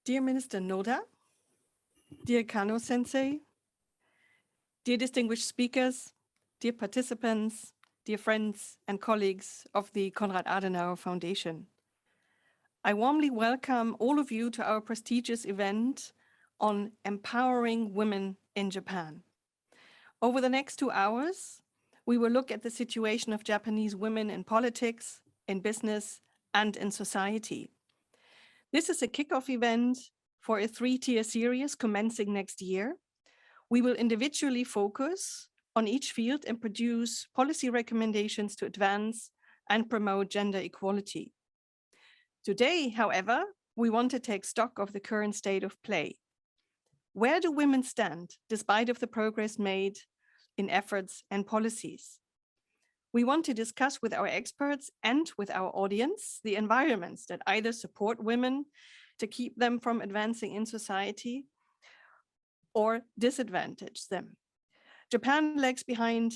Dear Minister Noda, dear Kano Sensei, dear distinguished speakers, dear participants, dear friends and colleagues of the Konrad-Adenauer Foundation, I warmly welcome all of you to our prestigious event on empowering women in Japan. Over the next 2 hours, we will look at the situation of Japanese women in politics, in business, and in society. This is a kickoff event for a 3-tier series commencing next year. We will individually focus on each field and produce policy recommendations to advance and promote gender equality. Today, however, we want to take stock of the current state of play. Where do women stand despite of the progress made in efforts and policies? We want to discuss with our experts and with our audience the environments that either support women to keep them from advancing in society or disadvantage them. Japan lags behind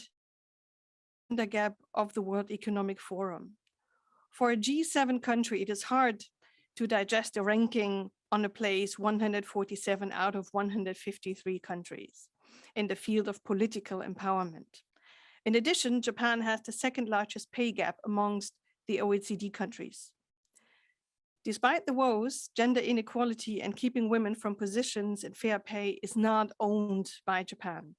the gap of the World Economic Forum. For a G7 country, it is hard to digest a ranking on a place 147 out of 153 countries in the field of political empowerment. In addition, Japan has the second largest pay gap amongst the OECD countries. Despite the woes, gender inequality and keeping women from positions in fair pay is not owned by Japan.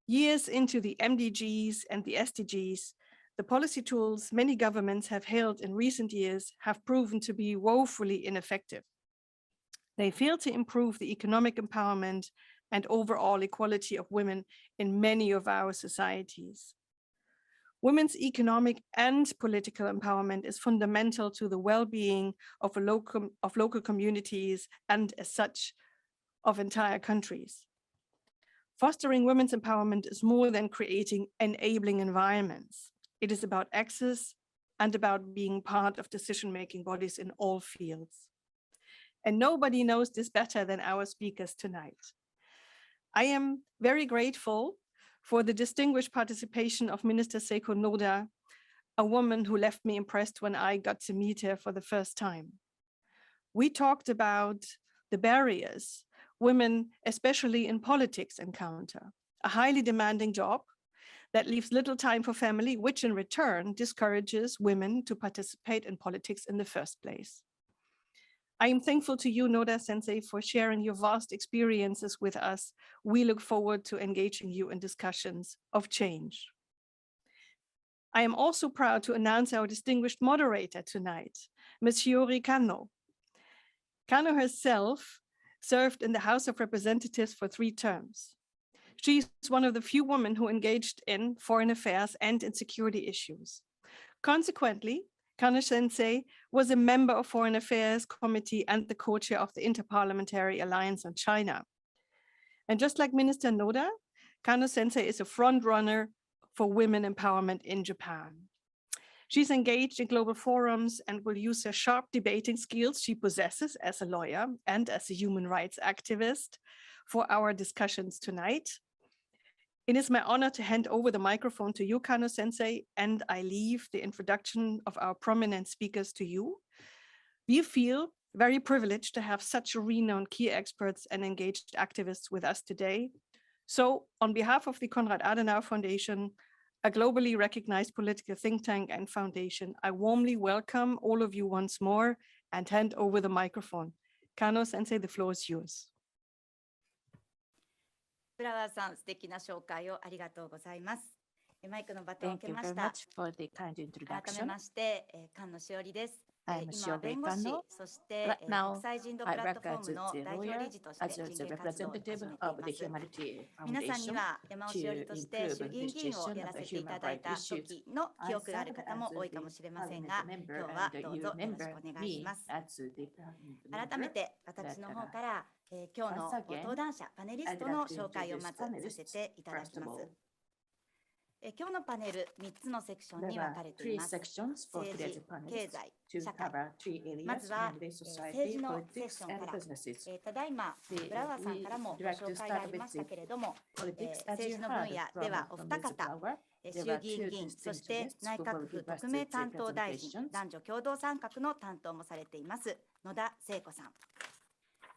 Years into the MDGs and the SDGs, the policy tools many governments have held in recent years have proven to be woefully ineffective. They fail to improve the economic empowerment and overall equality of women in many of our societies. Women's economic and political empowerment is fundamental to the well-being of local communities and, as such, of entire countries. Fostering women's empowerment is more than creating enabling environments. It is about access and about being part of decision-making bodies in all fields. And nobody knows this better than our speakers tonight. I am very grateful for the distinguished participation of Minister Seiko Noda, a woman who left me impressed when I got to meet her for the first time. We talked about the barriers women, especially in politics, encounter, a highly demanding job that leaves little time for family, which in return discourages women to participate in politics in the first place. I am thankful to you, Noda Sensei, for sharing your vast experiences with us. We look forward to engaging you in discussions of change. I am also proud to announce our distinguished moderator tonight, Ms. Hiyori Kano. Kano herself served in the House of Representatives for 3 terms. She's one of the few women who engaged in foreign affairs and in security issues. Consequently, Kano Sensei was a member of Foreign Affairs Committee and the co-chair of the Interparliamentary Alliance on China. And just like Minister Noda, Kano Sensei is a front runner for women empowerment in Japan. She's engaged in global forums and will use her sharp debating skills she possesses as a lawyer and as a human rights activist for our discussions tonight. It is my honor to hand over the microphone to you, Kano Sensei, and I leave the introduction of our prominent speakers to you. We feel very privileged to have such renowned key experts and engaged activists with us today. So on behalf of the Konrad-Adenauer Foundation, a globally recognized political think tank and foundation, I warmly welcome all of you once more and hand over the microphone. Kano Sensei, the floor is yours. フラワーさん、素敵な紹介をありがとうございます。マイクのバトンを受けました。改めまして、菅野しおりです。今、弁護士、そして国際人道プラットフォームの代表理事として人権活動を始めています。皆さんには山尾しおりとして衆議院議員をやらせていただいた時の記憶がある方も多いかもしれませんが、今日はどうぞよろしくお願いします。改めて私の方から今日のご登壇者、パネリストの紹介をまずさせていただきます。今日のパネル3つのセクションに分かれています。政治、経済、社会。まずは政治のセクションから、ただいまブラワーさんからもご紹介がありましたけれども、政治の分野ではお二方、衆議院議員、そして内閣府特命担当大臣、男女共同参画の担当もされています野田聖子さん。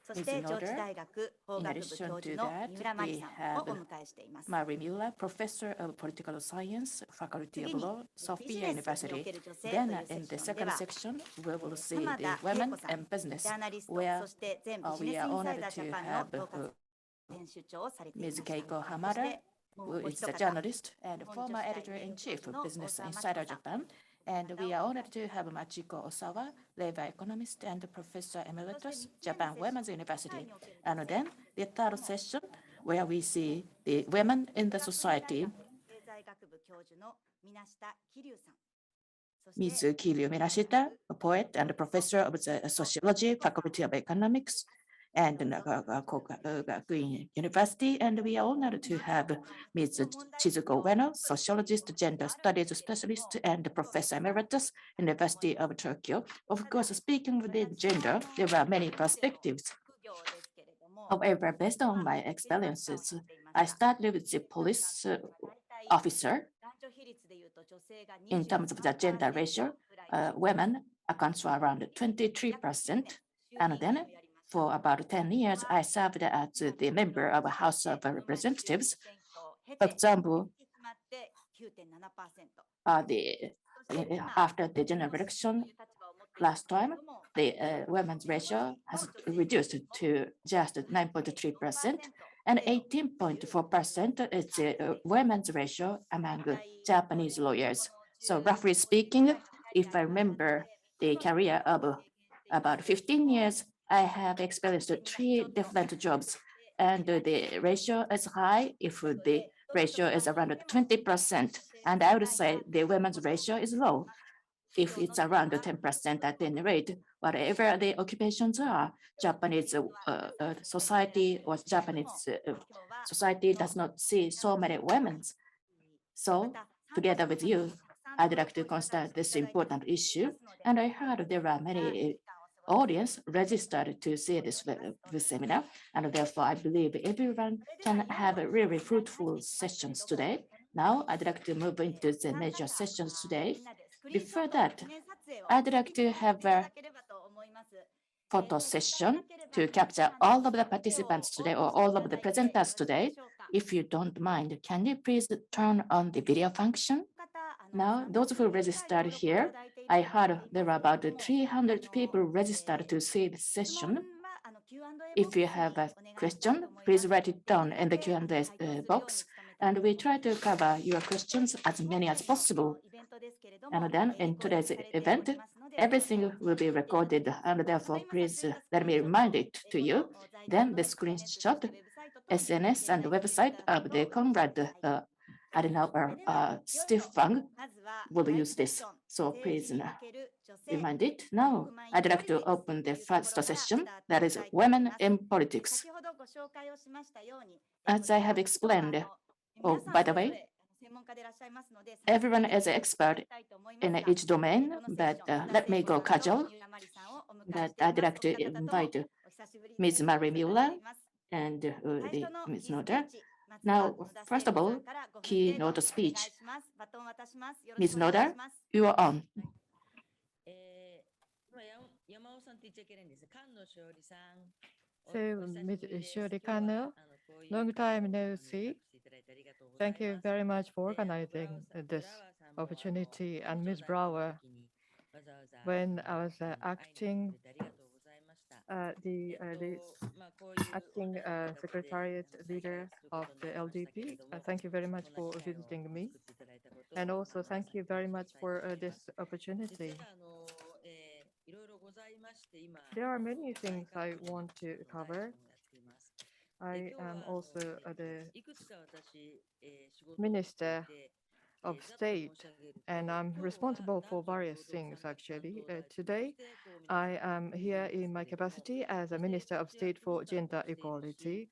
そして、上智大学法学部教授の三浦真理さんをお迎えしています。Mary Mueller, Professor of Political Science, Faculty of 次に Law, ビジ Sophia ネスにお University. ける女性と Then いうセ in ク the ションで second は、 section, we will see 浜 the 田恵 women 子さん、 and business, ジャーナリスト、 where そして前ビジ we ネス are インサイ honored ダージャ to パンの have 統括編集長をされていま Ms. した。 Keiko そし Hamada, て、も who うお is 一 the 方、 journalist and 日本 former 女子大 editor-in-chief 名誉教授 of の Business 大沢 Insider 真知子さん。 Japan. And we are honored to have Machiko Osawa, labor economist and professor そして emeritus, 三つ目 Japan のセッション、 Women's 社 University. 会における And 女性 then the third session, where we see the women in the 学院大 society. 学経済学部教授の水下桐生さん。そして、 Ms. Kiryu Minashita, a poet and a professor of the Sociology, Faculty of Economics, and Queen University. And we are honored to have Ms. Chizuko Ueno, sociologist, gender studies specialist, and professor emeritus, University of Tokyo. Of course, speaking of the gender, there are many perspectives. 副業ですけれども、 However, based on my experiences, I started with the police officer. 男女比率でいうと女性が In terms of the gender ratio, ぐらい women accounts for around 23%. And then for about 10 years, I served as the member of a House of Representatives. For example, 決まって 9.7%。 after the general election last time, the women's ratio has reduced to just 9.3%, and 18.4% is the women's ratio among Japanese lawyers. So roughly speaking, if I remember the career of about 15 years, I have experienced 3 different jobs, and the ratio is high if the ratio is around 20%, and I would say the women's ratio is low if it's around 10% at any rate. Whatever the occupations are, Japanese society or Japanese society does not see so many women. So together with you, I'd like to consider this important issue. And I heard there are many audience registered to see this seminar. And therefore, I believe everyone can have really fruitful sessions today. Now, I'd like to move into the major sessions today. Before that, I'd like to have a photo session to capture all of the participants today or all of the presenters today. If you don't mind, can you please turn on the video function? Now, those who registered here, I heard there were about 300 people registered to see the session. If you have a question, please write it down in the Q&A box, and we try to cover your questions as many as possible. And then in today's event, everything will be recorded, and therefore please let me remind it to you. Then the screenshot, SNS and website of the Konrad-Adenauer-Stiftung will use this. So please remind it. Now, I'd like to open the first session, that is Women in Politics. As I have explained, oh, by the way, everyone is an expert in each domain, but let me go casual. But I'd like to invite Ms. Mary Mueller and Ms. Noda. Now, first of all, keynote speech. Ms. Noda, you are on. So, Ms. Shuri Kano, long time no see. Thank you very much for organizing this opportunity. And Ms. Brower, when I was acting the acting secretariat leader of the LDP, thank you very much for visiting me. And also thank you very much for this opportunity. There are many things I want to cover. I am also the Minister of State, and I'm responsible for various things actually. Today, I am here in my capacity as a Minister of State for Gender Equality,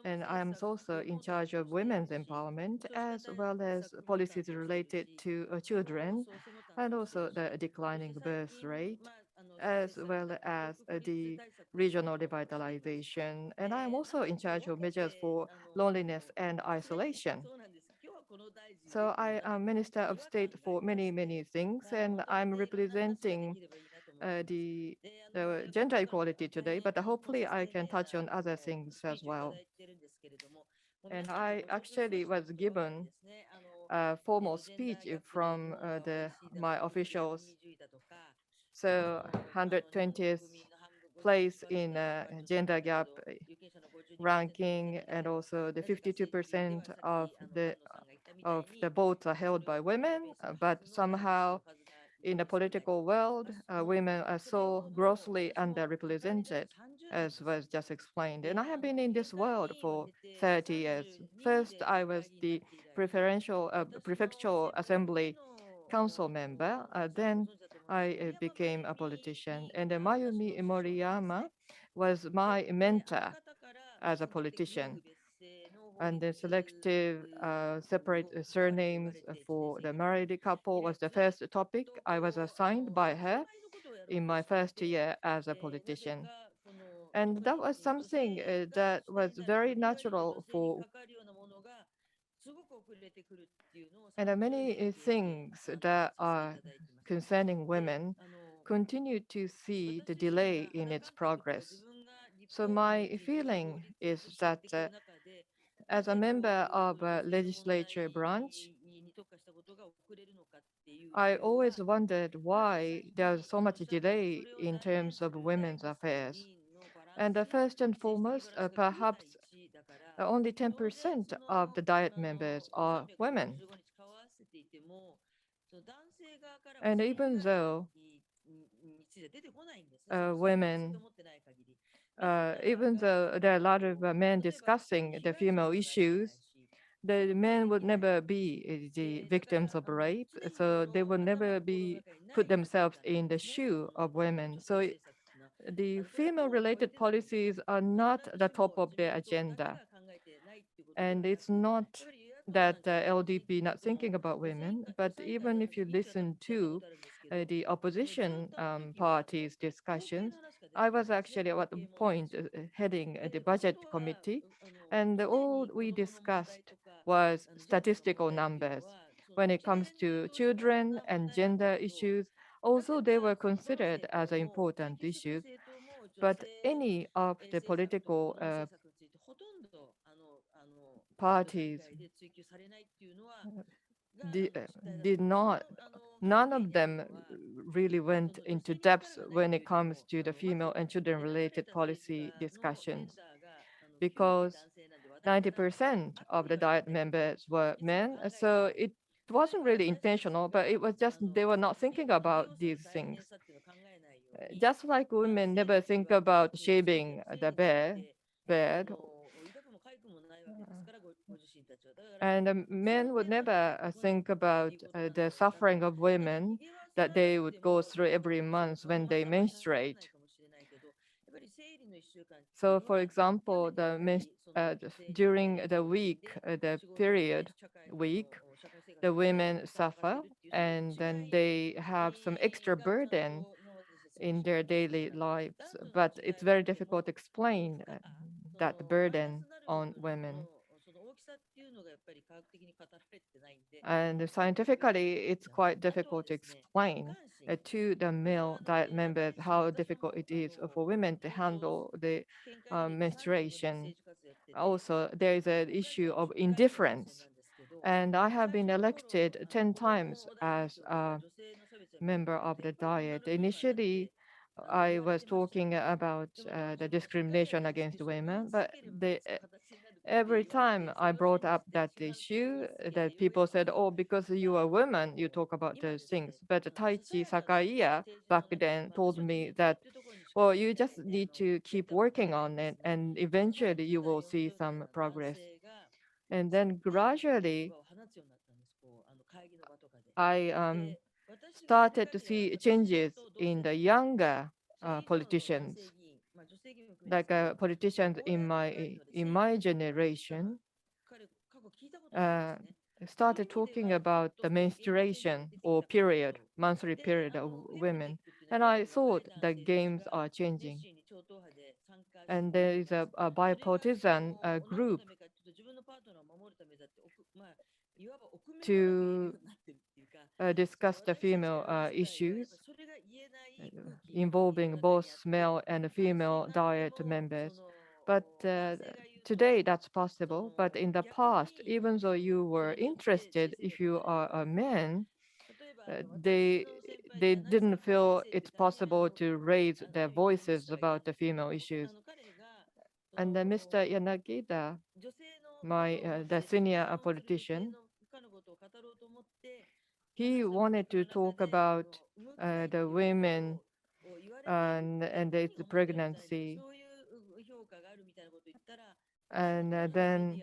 and I am also in charge of women's empowerment as well as policies related to children and also the declining birth rate, as well as the regional revitalization. And I am also in charge of measures for loneliness and isolation. So I am Minister of State for many, many things, and I'm representing the gender equality today, but hopefully I can touch on other things as well. And I actually was given a formal speech from my officials. So 120th place in gender gap ranking, and also the 52% of the votes are held by women, but somehow in the political world, women are so grossly underrepresented, as was just explained. And I have been in this world for 30 years. First, I was the prefectural assembly council member. Then I became a politician. And Mayumi Moriyama was my mentor as a politician. And the selective separate surnames for the married couple was the first topic I was assigned by her in my first year as a politician. And that was something that was very natural for, and many things that are concerning women continue to see the delay in its progress. So my feeling is that as a member of a legislature branch, I always wondered why there's so much delay in terms of women's affairs. And first and foremost, perhaps only 10% of the Diet members are women. And even though women, even though there are a lot of men discussing the female issues, the men would never be the victims of rape, so they would never be put themselves in the shoe of women. So the female-related policies are not the top of their agenda. And it's not that LDP not thinking about women, but even if you listen to the opposition parties' discussions, I was actually at the point heading the budget committee, and all we discussed was statistical numbers. When it comes to children and gender issues, also they were considered as important issues, but any of the political parties did, did not, none of them really went into depth when it comes to the female and children related policy discussions, because 90% of the Diet members were men. So it wasn't really intentional, but it was just they were not thinking about these things. Just like women never think about shaving the bed, and men would never think about the suffering of women that they would go through every month when they menstruate. So, for example, during the week, the period week, the women suffer, and then they have some extra burden in their daily lives. But it's very difficult to explain that burden on women. And scientifically, it's quite difficult to explain to the male Diet members how difficult it is for women to handle the menstruation. Also, there is an issue of indifference. And I have been elected 10 times as a member of the Diet. Initially, I was talking about the discrimination against women, but every time I brought up that issue, that people said, "Oh, because you are a woman, you talk about those things." But Taichi Sakaiya back then told me that, well, you just need to keep working on it, and eventually you will see some progress. And then gradually, I started to see changes in the younger politicians, like politicians in my generation started talking about the menstruation or period, monthly period of women. And I thought the games are changing. And there is a bipartisan group to discuss the female issues involving both male and female Diet members. But today that's possible. But in the past, even though you were interested, if you are a man, they didn't feel it's possible to raise their voices about the female issues. And Mr. Yanagida, the senior politician, he wanted to talk about the women and its pregnancy. And then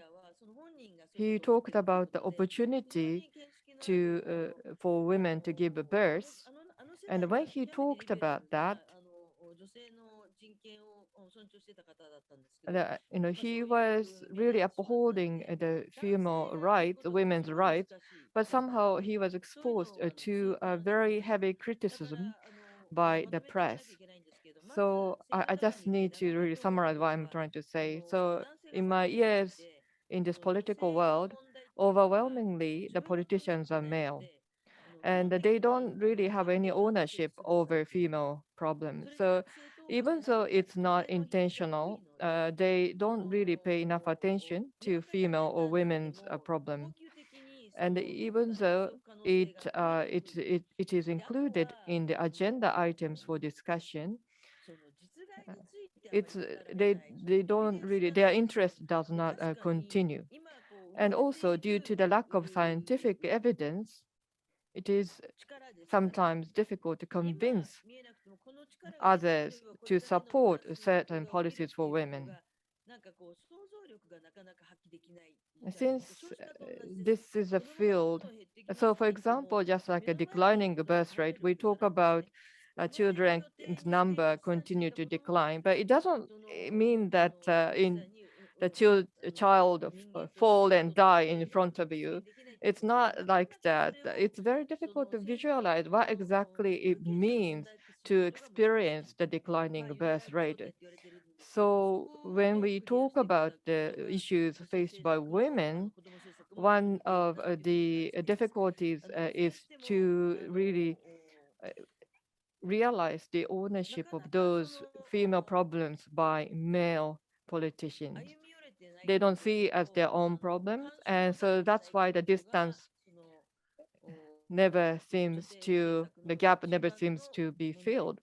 he talked about the opportunity for women to give birth. And when he talked about that, he was really upholding the female rights, women's rights, but somehow he was exposed to a very heavy criticism by the press. So I just need to really summarize what I'm trying to say. So in my years in this political world, overwhelmingly the politicians are male and they don't really have any ownership over female problems. So even though it's not intentional, they don't really pay enough attention to female or women's problem. And even though it is included in the agenda items for discussion, it's they don't really their interest does not continue. And also due to the lack of scientific evidence, it is sometimes difficult to convince others to support certain policies for women. Since this is a field, so for example, just like a declining birth rate, we talk about children's number continue to decline, but it doesn't mean that in the child fall and die in front of you. It's not like that. It's very difficult to visualize what exactly it means to experience the declining birth rate. So when we talk about the issues faced by women, one of the difficulties is to really realize the ownership of those female problems by male politicians. They don't see as their own problems, and so that's why the gap never seems to be filled.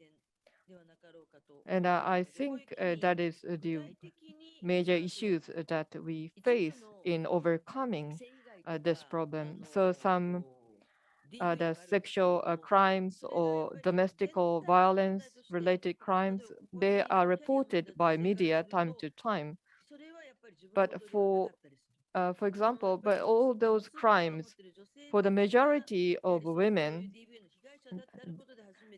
And I think that is the major issues that we face in overcoming this problem. So some the sexual crimes or domestic violence related crimes, they are reported by media time to time. But for example, but all those crimes, for the majority of women,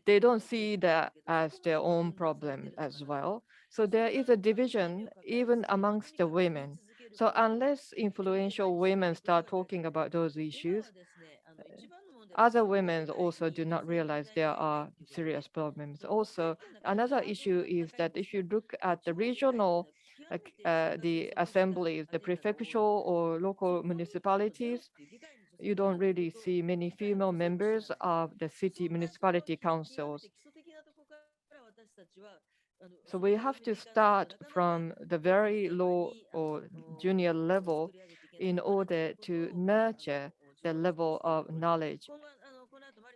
they don't see that as their own problem as well. So there is a division even amongst the women. So unless influential women start talking about those issues, other women also do not realize there are serious problems. Also, another issue is that if you look at the regional, the assemblies, the prefectural or local municipalities, you don't really see many female members of the city municipality councils. So we have to start from the very low or junior level in order to nurture the level of knowledge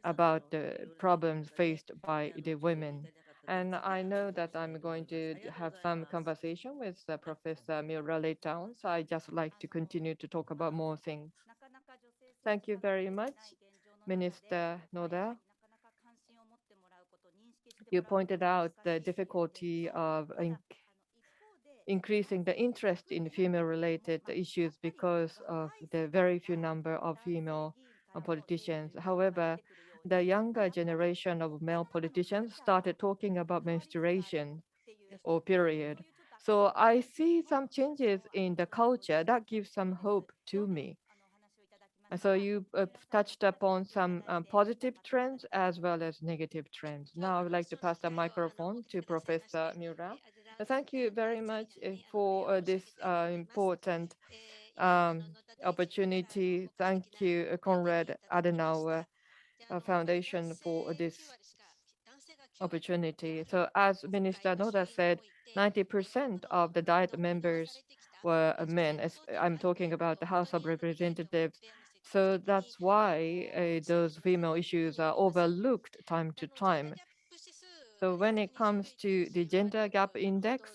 about the problems faced by the women. And I know that I'm going to have some conversation with Professor Miura later on, so I just like to continue to talk about more things. Thank you very much, Minister Noda. You pointed out the difficulty of increasing the interest in female-related issues because of the very few number of female politicians. However, the younger generation of male politicians started talking about menstruation or period. So I see some changes in the culture that gives some hope to me. So you touched upon some positive trends as well as negative trends. Now I would like to pass the microphone to Professor Miura. Thank you very much for this important um, opportunity. Thank you, Konrad Adenauer foundation for this opportunity. So as Minister Noda said, 90% of the Diet members were men. I'm talking about the House of Representatives. So that's why those female issues are overlooked time to time. So when it comes to the gender gap index,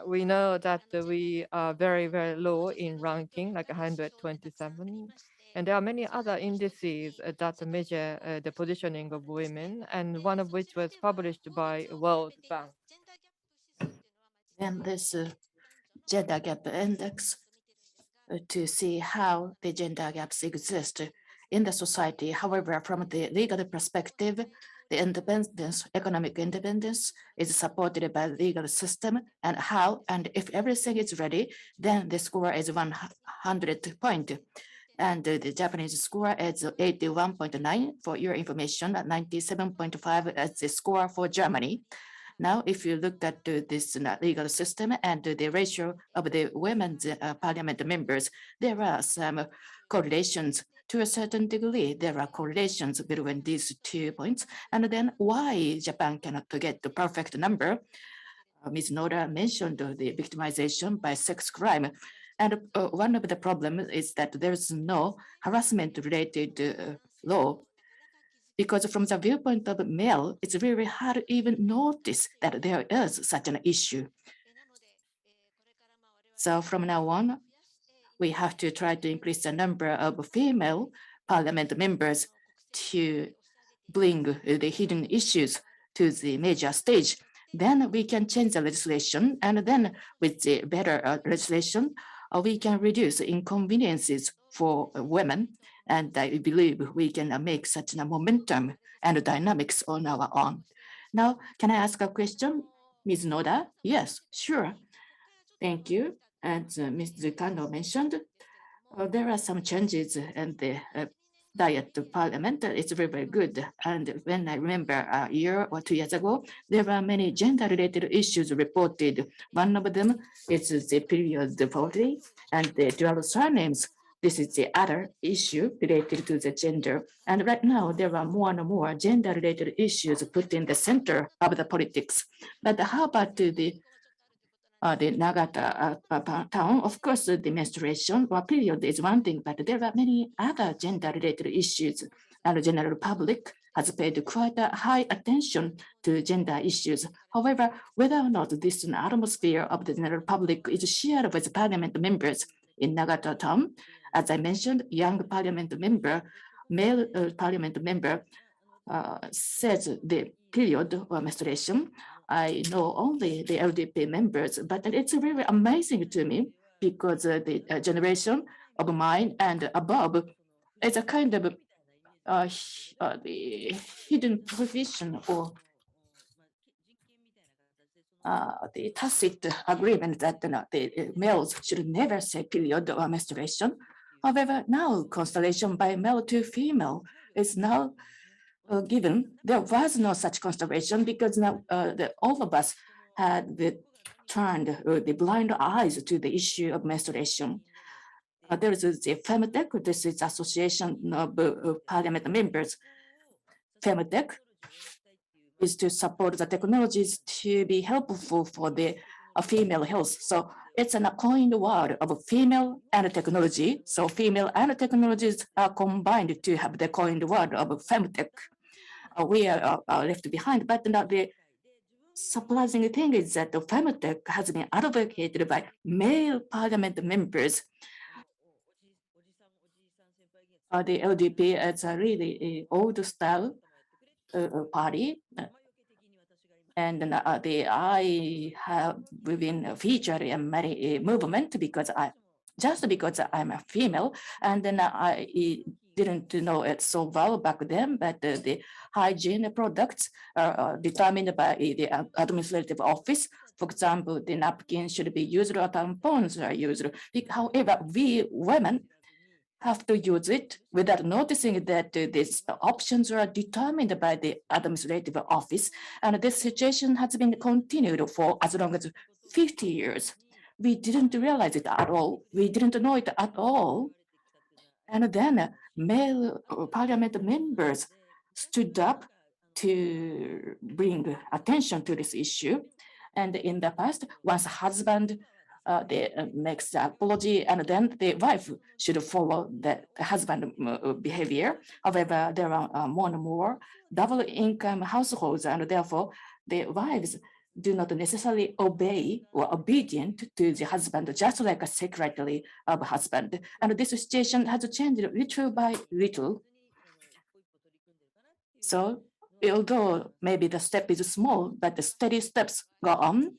we know that we are very, very low in ranking, like 127. And there are many other indices that measure the positioning of women, and one of which was published by World Bank. And this gender gap index to see how the gender gaps exist in the society. However, from the legal perspective, the independence, economic independence is supported by the legal system, and how, and if everything is ready, then the score is 100 point. And the Japanese score is 81.9 for your information, 97.5 as the score for Germany. Now, if you look at this legal system and the ratio of the women's parliament members, there are some correlations. To a certain degree, there are correlations between these 2 points. And then why Japan cannot get the perfect number? Ms. Noda mentioned the victimization by sex crime. And one of the problems is that there's no harassment-related law, because from the viewpoint of a male, it's very hard to even notice that there is such an issue. So from now on, we have to try to increase the number of female parliament members to bring the hidden issues to the major stage. Then we can change the legislation, and then with the better legislation, we can reduce inconveniences for women. And I believe we can make such a momentum and dynamics on our own. Now, can I ask a question, Ms. Noda? Yes, sure. Thank you. As Mr. Kano mentioned, there are some changes in the diet parliament. It's very, very good. And when I remember a year or 2 years ago, there were many gender-related issues reported. One of them is the period poverty and the dual surnames. This is the other issue related to the gender. And right now, there are more and more gender-related issues put in the center of the politics. But how about the Nagata town? Of course, the menstruation or period is one thing, but there are many other gender-related issues, and the general public has paid quite a high attention to gender issues. However, whether or not this atmosphere of the general public is shared with parliament members in Nagata town, as I mentioned, young parliament member, male parliament member says the period or menstruation. I know only the LDP members, but it's very amazing to me because the generation of mine and above is a kind of the hidden provision or the tacit agreement that the males should never say period or menstruation. However, now constellation by male to female is now given. There was no such consideration because now all of us had turned the blind eyes to the issue of menstruation. There is the Femitech, this is Association of Parliament Members. Femitech is to support the technologies to be helpful for the female health. So it's a coined word of female and technology. So female and technologies are combined to have the coined word of Femitech. We are left behind, but the surprising thing is that the Femitech has been advocated by male parliament members. The LDP is a really old style party, and I have been featured in many movements because I'm a female, and then I didn't know it so well back then, but the hygiene products are determined by the administrative office. For example, the napkin should be used or tampons are used. However, we women have to use it without noticing that these options are determined by the administrative office. And this situation has been continued for as long as 50 years. We didn't realize it at all. We didn't know it at all. And then male parliament members stood up to bring attention to this issue. And in the past, once a husband makes the apology, and then the wife should follow the husband behavior. However, there are more and more double income households, and therefore the wives do not necessarily obey or obedient to the husband, just like a secretary of husband. And this situation has changed little by little. So although maybe the step is small, but the steady steps go on,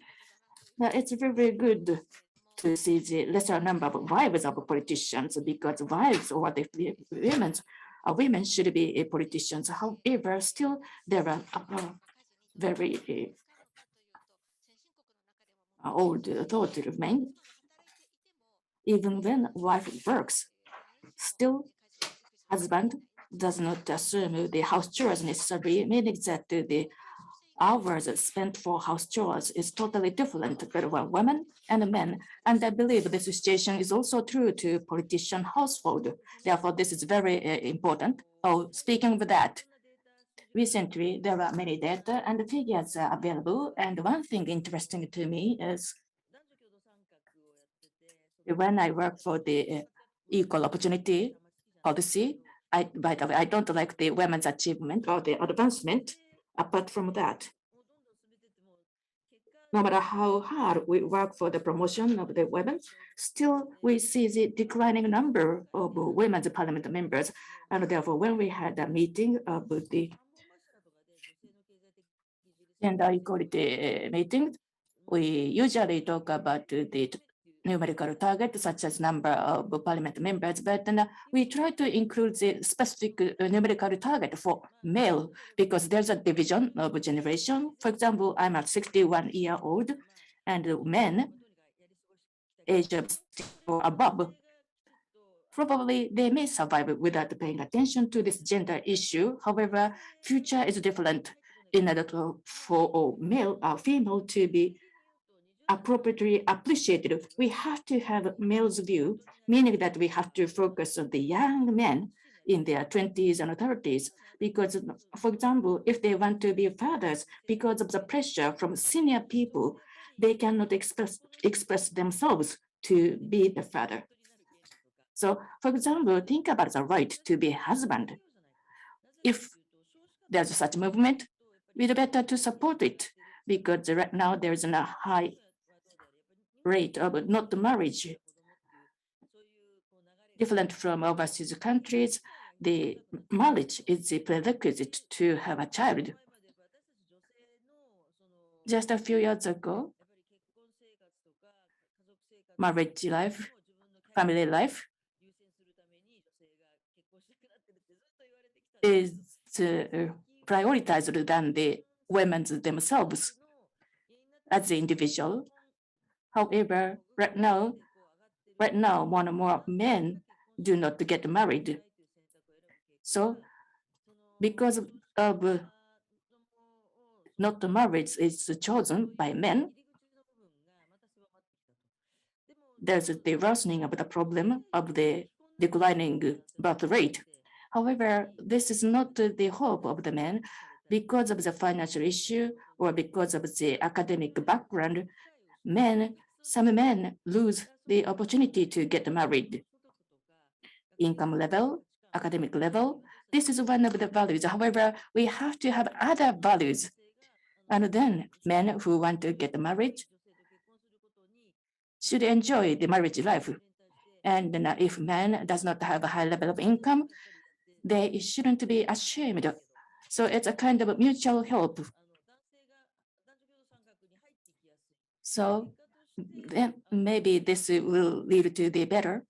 it's very good to see the lesser number of wives of politicians, because wives or the women should be politicians. However, still there are very old thought remain. Even when wife works, still husband does not assume the house chores necessarily, meaning that the hours spent for house chores is totally different between women and men. And I believe the situation is also true to politician household. Therefore, this is very important. Oh, speaking of that, recently there are many data and figures available. And one thing interesting to me is when I work for the equal opportunity policy, by the way, I don't like the women's achievement or the advancement. Apart from that, no matter how hard we work for the promotion of the women, still we see the declining number of women's parliament members. And therefore, when we had a meeting of the gender equality meeting, we usually talk about the numerical target, such as number of parliament members, but we try to include the specific numerical target for male, because there's a division of generation. For example, I'm a 61-year-old, and men age of 60 or above, probably they may survive without paying attention to this gender issue. However, future is different. In order for male or female to be appropriately appreciated, we have to have male's view, meaning that we have to focus on the young men in their 20s and 30s. Because, for example, if they want to be fathers, because of the pressure from senior people, they cannot express themselves to be the father. So, for example, think about the right to be a husband. If there's such a movement, we'd better to support it, because right now there is a high rate of not marriage. Different from overseas countries, the marriage is the prerequisite to have a child. Just a few years ago, marriage life, family life is prioritized than the women themselves as the individual. However, right now, more and more men do not get married. So, because of not marriage is chosen by men, there's the worsening of the problem of the declining birth rate. However, this is not the hope of the men. Because of the financial issue or because of the academic background, some men lose the opportunity to get married. Income level, academic level, this is one of the values. However, we have to have other values. And then men who want to get married should enjoy the marriage life. And if man does not have a high level of income, they shouldn't be ashamed. So it's a kind of mutual help. So then maybe this will lead to the better,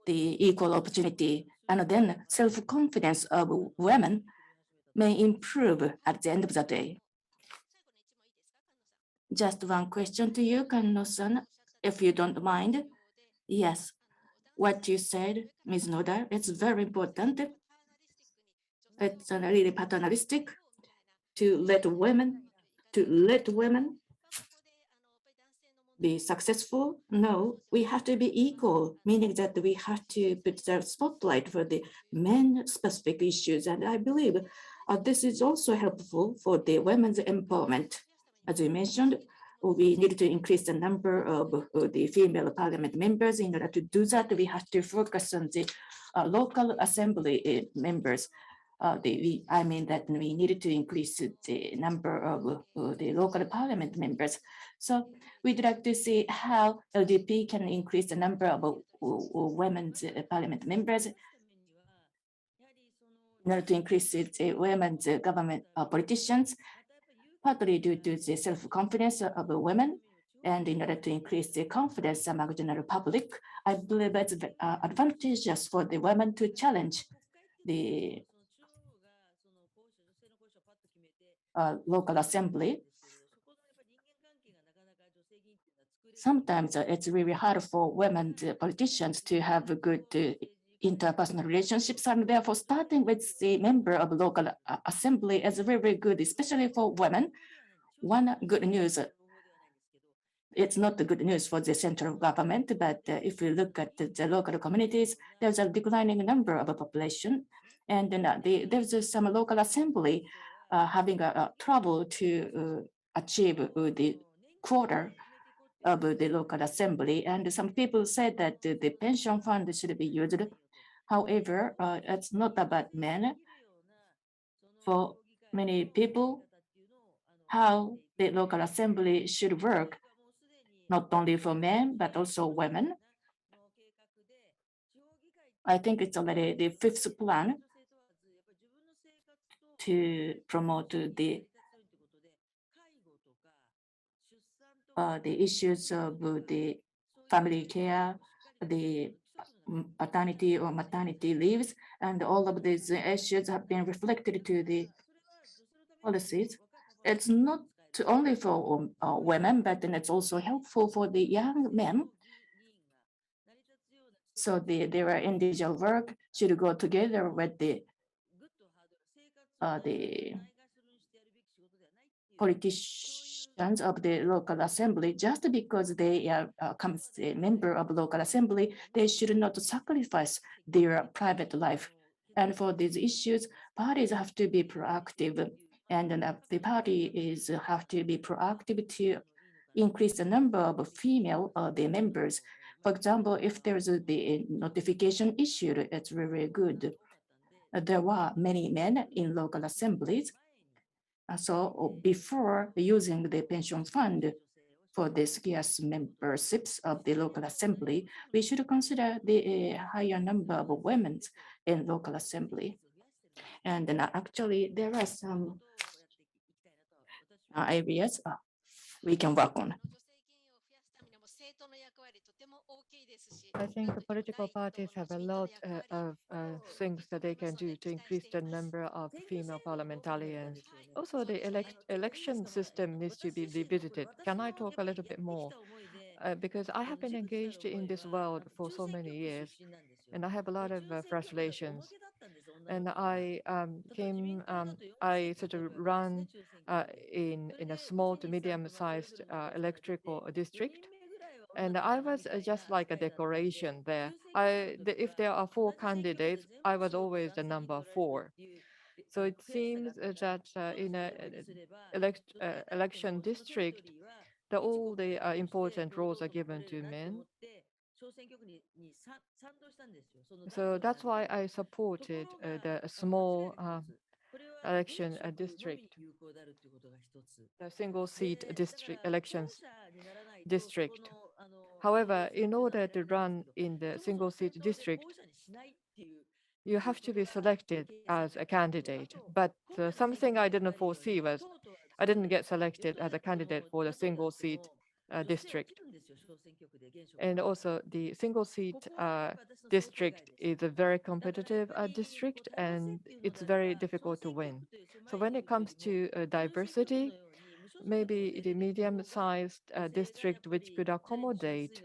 the equal opportunity, and then self-confidence of women may improve at the end of the day. Just one question to you, Kanno-san, if you don't mind. Yes, what you said, Ms. Noda, it's very important. It's really paternalistic to let women be successful? No, we have to be equal, meaning that we have to put the spotlight for the men-specific issues. And I believe this is also helpful for the women's empowerment. As you mentioned, we need to increase the number of the female parliament members. In order to do that, we have to focus on the local assembly members. I mean that we needed to increase the number of the local parliament members. So we'd like to see how LDP can increase the number of women's parliament members in order to increase the women's government politicians, partly due to the self-confidence of women. And in order to increase the confidence among the general public, I believe it's advantageous for the women to challenge the local assembly. Sometimes it's really hard for women politicians to have good interpersonal relationships, and therefore starting with the member of local assembly is very, very good, especially for women. One good news, it's not the good news for the central government, but if you look at the local communities, there's a declining number of a population, and there's some local assembly having a trouble to achieve the quota of the local assembly. And some people said that the pension fund should be used. However, it's not about men. For many people, how the local assembly should work, not only for men, but also women. I think it's already the fifth plan to promote the issues of the family care, the paternity or maternity leaves, and all of these issues have been reflected to the policies. It's not only for women, but then it's also helpful for the young men. So their individual work should go together with the politicians of the local assembly. Just because they are a member of local assembly, they should not sacrifice their private life. And for these issues, parties have to be proactive, and the parties have to be proactive to increase the number of female the members. For example, if there's the notification issue, it's very good. There were many men in local assemblies. So before using the pension fund for the scarce memberships of the local assembly, we should consider the higher number of women in local assembly. And then actually there are some areas we can work on. I think the political parties have a lot of things that they can do to increase the number of female parliamentarians. Also, the election system needs to be revisited. Can I talk a little bit more? Because I have been engaged in this world for so many years, and I have a lot of frustrations. And I sort of run in a small to medium-sized electrical district, and I was just like a decoration there. If there are four candidates, I was always the number four. So it seems that in a election district, all the important roles are given to men. So that's why I supported the small election district, the single seat district elections district. However, in order to run in the single seat district, you have to be selected as a candidate. But something I didn't foresee was I didn't get selected as a candidate for the single seat district. And also the single seat district is a very competitive district, and it's very difficult to win. So when it comes to diversity, maybe the medium-sized district which could accommodate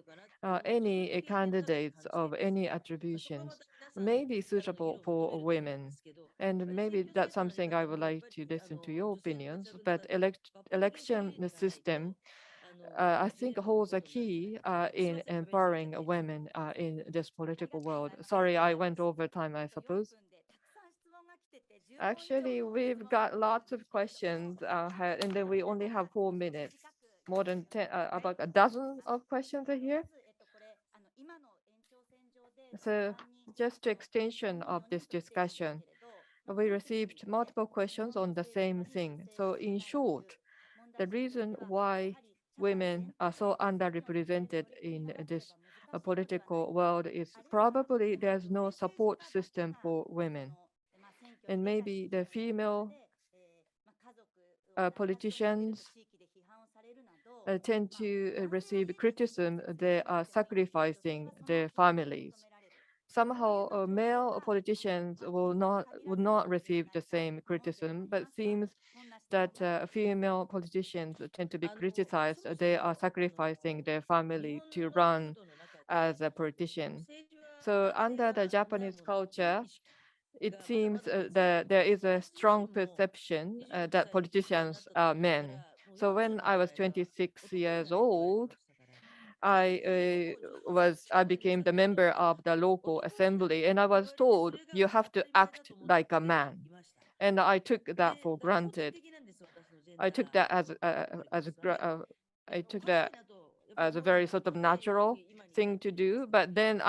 any candidates of any attributions may be suitable for women. And maybe that's something I would like to listen to your opinions. But election system I think holds a key in empowering women in this political world. Sorry, I went over time, I suppose. Actually, we've got lots of questions, and then we only have 4 minutes. More than 10, about a dozen of questions are here. So just to extension of this discussion, we received multiple questions on the same thing. So in short, the reason why women are so underrepresented in this political world is probably there's no support system for women. And maybe the female politicians tend to receive criticism. They are sacrificing their families. Somehow, male politicians would not receive the same criticism, but seems that female politicians tend to be criticized. They are sacrificing their family to run as a politician. So under the Japanese culture, it seems that there is a strong perception that politicians are men. So when I was 26 years old, I became the member of the local assembly, and I was told you have to act like a man, and I took that for granted. I took that I took that as a very sort of natural thing to do. But then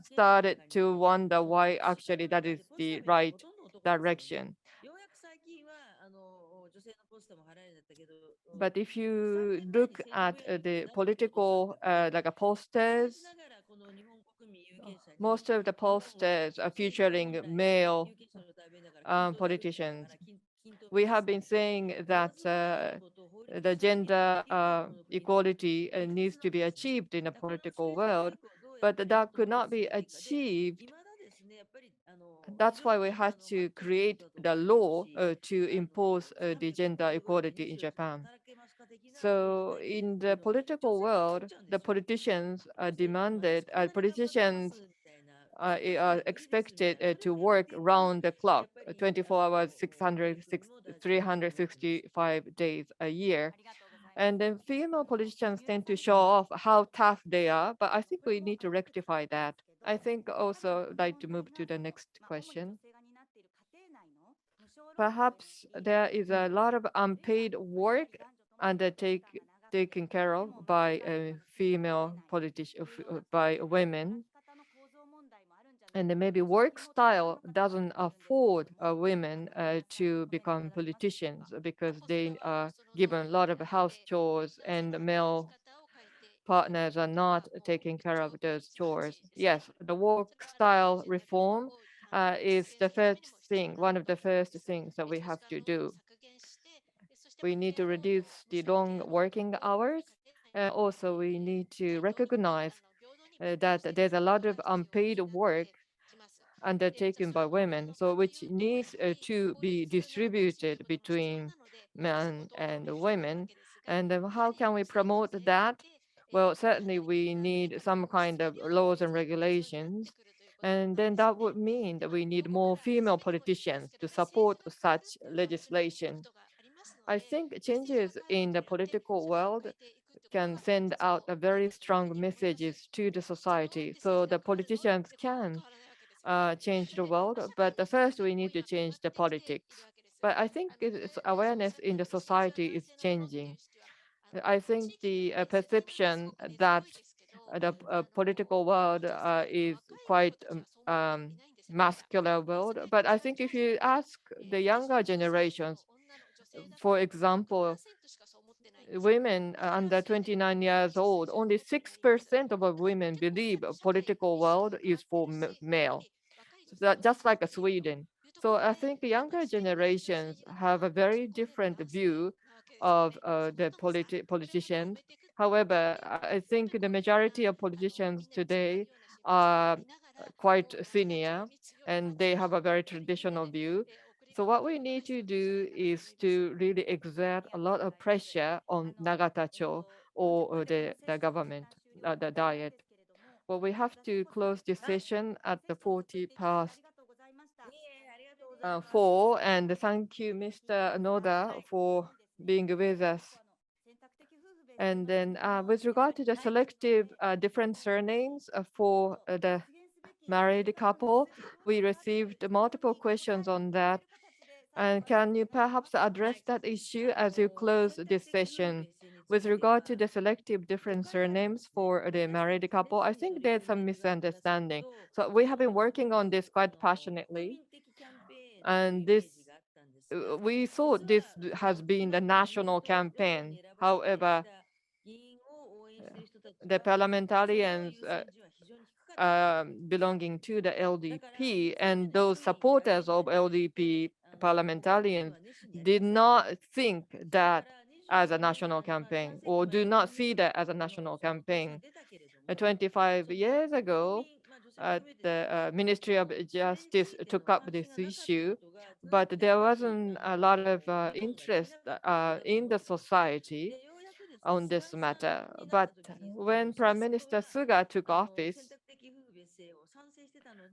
started to wonder why actually that is the right direction. But if you look at the political like posters, most of the posters are featuring male politicians. We have been saying that the gender equality needs to be achieved in a political world, but that could not be achieved. That's why we had to create the law to impose the gender equality in Japan. So in the political world, the politicians politicians are expected to work round the clock, 24 hours, 365 days a year. And then female politicians tend to show off how tough they are, but I think we need to rectify that. I think also like to move to the next question. Perhaps there is a lot of unpaid work taken care of by female politicians, by women, and then maybe work style doesn't afford women to become politicians because they are given a lot of house chores and male partners are not taking care of those chores. Yes, the work style reform is the first thing, one of the first things that we have to do. We need to reduce the long working hours. Also, we need to recognize that there's a lot of unpaid work undertaken by women, so which needs to be distributed between men and women. And how can we promote that? Well, certainly we need some kind of laws and regulations. And then that would mean that we need more female politicians to support such legislation. I think changes in the political world can send out a very strong messages to the society so the politicians can change the world. But the first, we need to change the politics. But I think awareness in the society is changing. I think the perception that the political world is quite masculine world. But I think if you ask the younger generations, for example, women under 29 years old, only 6% of women believe a political world is for male. So just like Sweden. So I think younger generations have a very different view of the politicians. However, I think the majority of politicians today are quite senior and they have a very traditional view. So what we need to do is to really exert a lot of pressure on Nagatacho or the government, the diet. Well, we have to close this session at the 40 past 4. And thank you, Mr. Noda, for being with us. And then with regard to the selective different surnames for the married couple, we received multiple questions on that. And can you perhaps address that issue as you close this session? With regard to the selective different surnames for the married couple, I think there's some misunderstanding. So we have been working on this quite passionately. And we thought this has been the national campaign. However, the parliamentarians belonging to the LDP and those supporters of LDP parliamentarians did not think that as a national campaign or do not see that as a national campaign. 25 years ago, the Ministry of Justice took up this issue, but there wasn't a lot of interest in the society on this matter. But when Prime Minister Suga took office,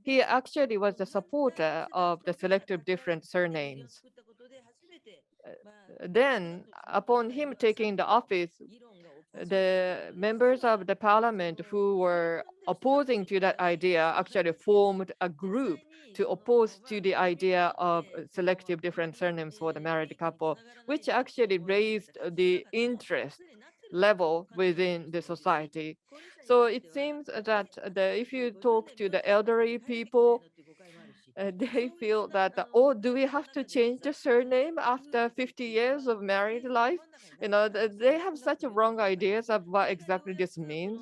he actually was the supporter of the selective different surnames. Then, upon him taking the office, the members of the parliament who were opposing to that idea actually formed a group to oppose to the idea of selective different surnames for the married couple, which actually raised the interest level within the society. So it seems that if you talk to the elderly people, they feel that, oh, do we have to change the surname after 50 years of married life? They have such a wrong ideas of what exactly this means.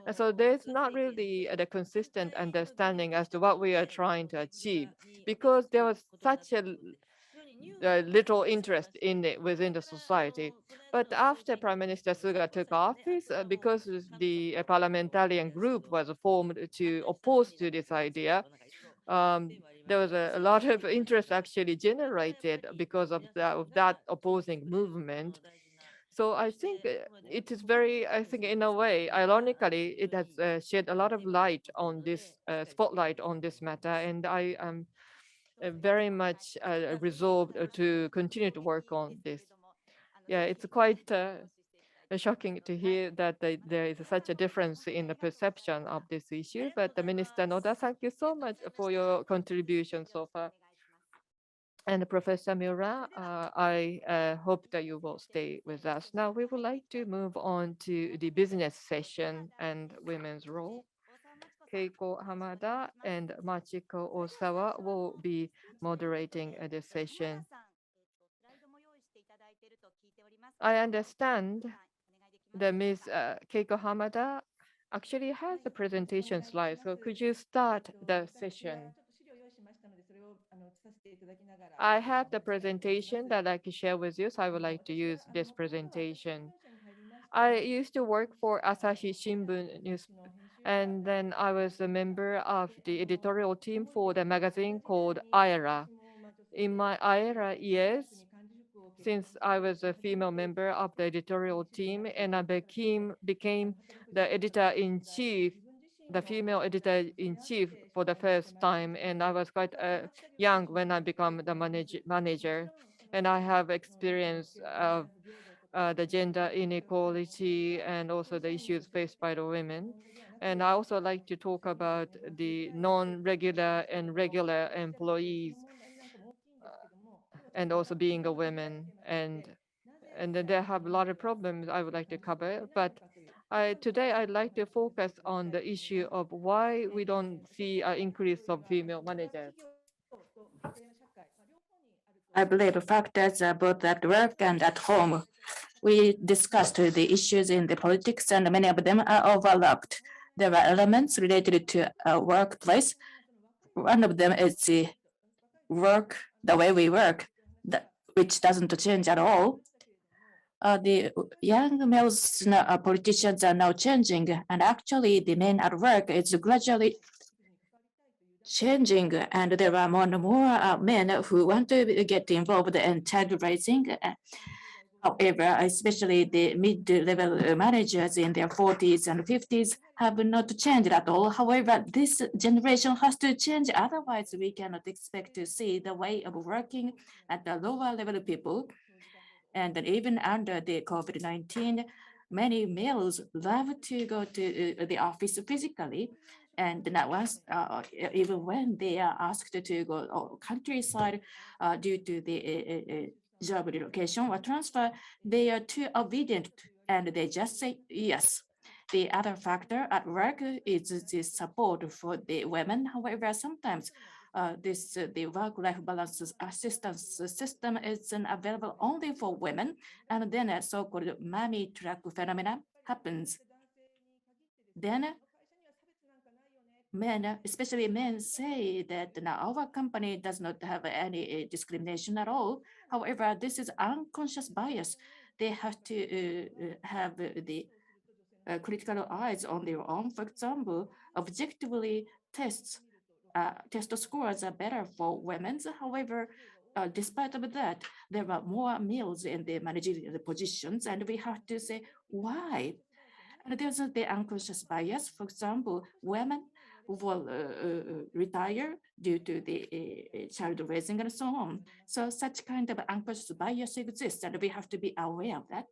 And so there's not really the consistent understanding as to what we are trying to achieve because there was such a little interest in it within the society. But after Prime Minister Suga took office, because the parliamentarian group was formed to oppose to this idea, um, there was a lot of interest actually generated because of that opposing movement. So I think it is very, I think in a way, ironically, it has shed a lot of light on this, spotlight on this matter. And I am very much resolved to continue to work on this. Yeah, it's quite shocking to hear that there is such a difference in the perception of this issue. But Minister Noda, thank you so much for your contribution so far. And Professor Miura, I hope that you will stay with us. Now, we would like to move on to the business session and women's role. Keiko Hamada and Machiko Osawa will be moderating this session. I understand that Ms. Keiko Hamada actually has the presentation slide. So could you start the session? I have the presentation that I can share with you, so I would like to use this presentation. I used to work for Asahi Shimbun News, and then I was a member of the editorial team for the magazine called Aira. In my Aira years, since I was a female member of the editorial team and I became the editor-in-chief, the female editor-in-chief for the first time. And I was quite young when I became the manager. And I have experience of the gender inequality and also the issues faced by the women. And I also like to talk about the non-regular and regular employees and also being a woman and then they have a lot of problems I would like to cover. But today I'd like to focus on the issue of why we don't see an increase of female managers. I believe factors are both at work and at home. We discussed the issues in the politics and many of them are overlapped. There are elements related to a workplace. One of them is the work, the way we work, which doesn't change at all. The young males politicians are now changing, and actually the men at work is gradually changing, and there are more and more men who want to get involved in child raising. However, especially the mid-level managers in their 40s and 50s have not changed at all. However, this generation has to change. Otherwise, we cannot expect to see the way of working at the lower level people. And even under the COVID-19, many males love to go to the office physically, and now once, even when they are asked to go countryside due to the job relocation or transfer, they are too obedient and they just say yes. The other factor at work is the support for the women. However, sometimes the work-life balance assistance system is available only for women, and then a so-called mommy truck phenomena happens. Then men, especially men, say that now our company does not have any discrimination at all. However, this is unconscious bias. They have to have the critical eyes on their own. For example, objectively test scores are better for women. However, despite of that, there are more males in the managerial positions, and we have to say why. And there's the unconscious bias. For example, women will retire due to the child raising and so on. So such kind of unconscious bias exists, and we have to be aware of that.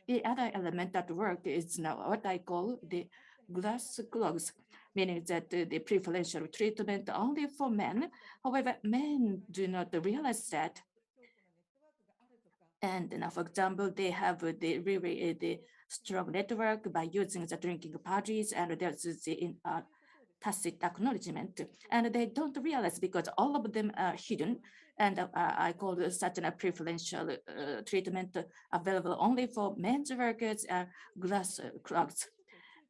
The other element at work is now what I call the glass clogs, meaning that the preferential treatment only for men. However, men do not realize that. And now, for example, they have the really the strong network by using the drinking parties, and there's the tacit acknowledgement, and they don't realize because all of them are hidden. And I call such a preferential treatment available only for men's workers, glass clogs.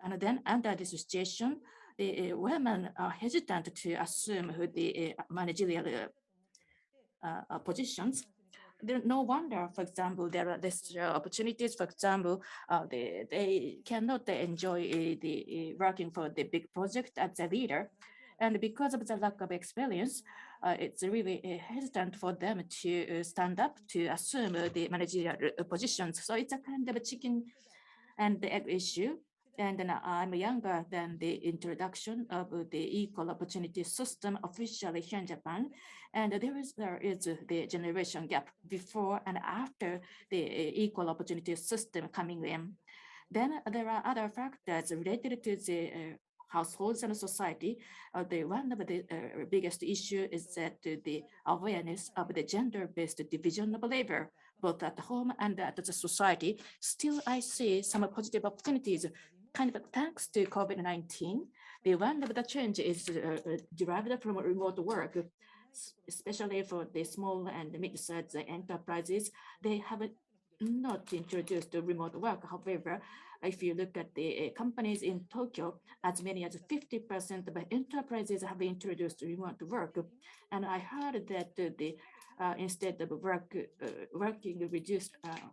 And then under this situation, the women are hesitant to assume the managerial positions. No wonder, for example, there are less opportunities. For example, they cannot enjoy the working for the big project as a leader. And because of the lack of experience, it's really hesitant for them to stand up to assume the managerial positions. So it's a kind of a chicken and the egg issue. And then I'm younger than the introduction of the equal opportunity system officially here in Japan. And there is the generation gap before and after the equal opportunity system coming in. Then there are other factors related to the households and society. One of the biggest issue is that the awareness of the gender-based division of labor, both at home and at the society. Still, I see some positive opportunities kind of thanks to COVID-19. The one of the change is derived from remote work, especially for the small and mid-sized enterprises. They have not introduced remote work. However, if you look at the companies in Tokyo, as many as 50% of enterprises have introduced remote work. And I heard that instead of working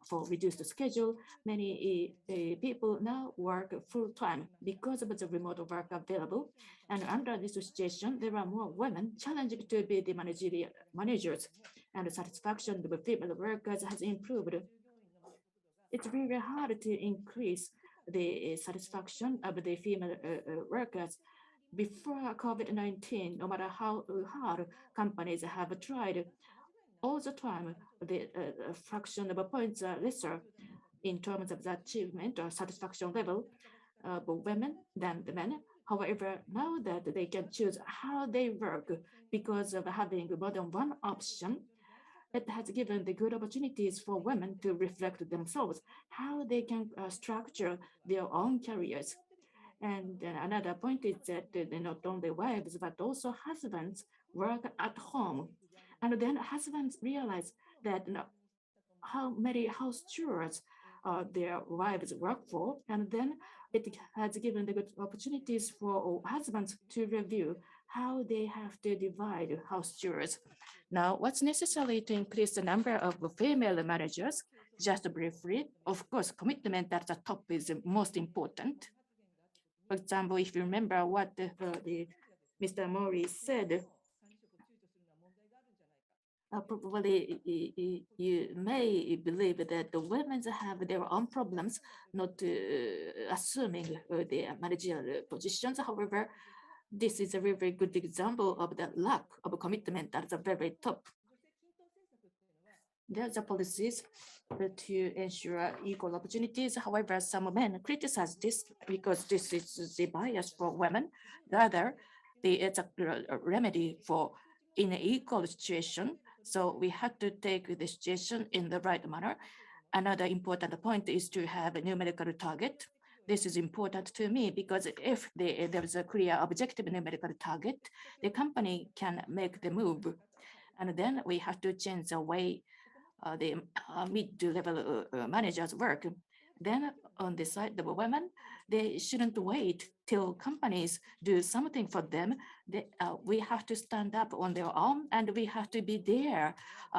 for reduced schedule, many people now work full-time because of the remote work available. And under this situation, there are more women challenging to be the managers, and the satisfaction of female workers has improved. It's really hard to increase the satisfaction of the female workers. Before COVID-19, no matter how hard companies have tried, all the time the fraction of points are lesser in terms of the achievement or satisfaction level of women than the men. However, now that they can choose how they work because of having more than one option, it has given the good opportunities for women to reflect themselves, how they can structure their own careers. And another point is that not only wives, but also husbands work at home. And then husbands realize that how many house chores their wives work for. And then it has given the good opportunities for husbands to review how they have to divide house chores. Now, what's necessary to increase the number of female managers? Just briefly, of course, commitment at the top is most important. For example, if you remember what Mr. Mori said, probably you may believe that the women have their own problems, not assuming the managerial positions. However, this is a very, very good example of the lack of commitment at the very top. There's a policies to ensure equal opportunities. However, some men criticize this because this is the bias for women. Rather, it's a remedy for in an equal situation. So we have to take the situation in the right manner. Another important point is to have a numerical target. This is important to me because if there is a clear objective numerical target, the company can make the move. And then we have to change the way the mid-level managers work. Then on the side of women, they shouldn't wait till companies do something for them. We have to stand up on their own, and we have to be there.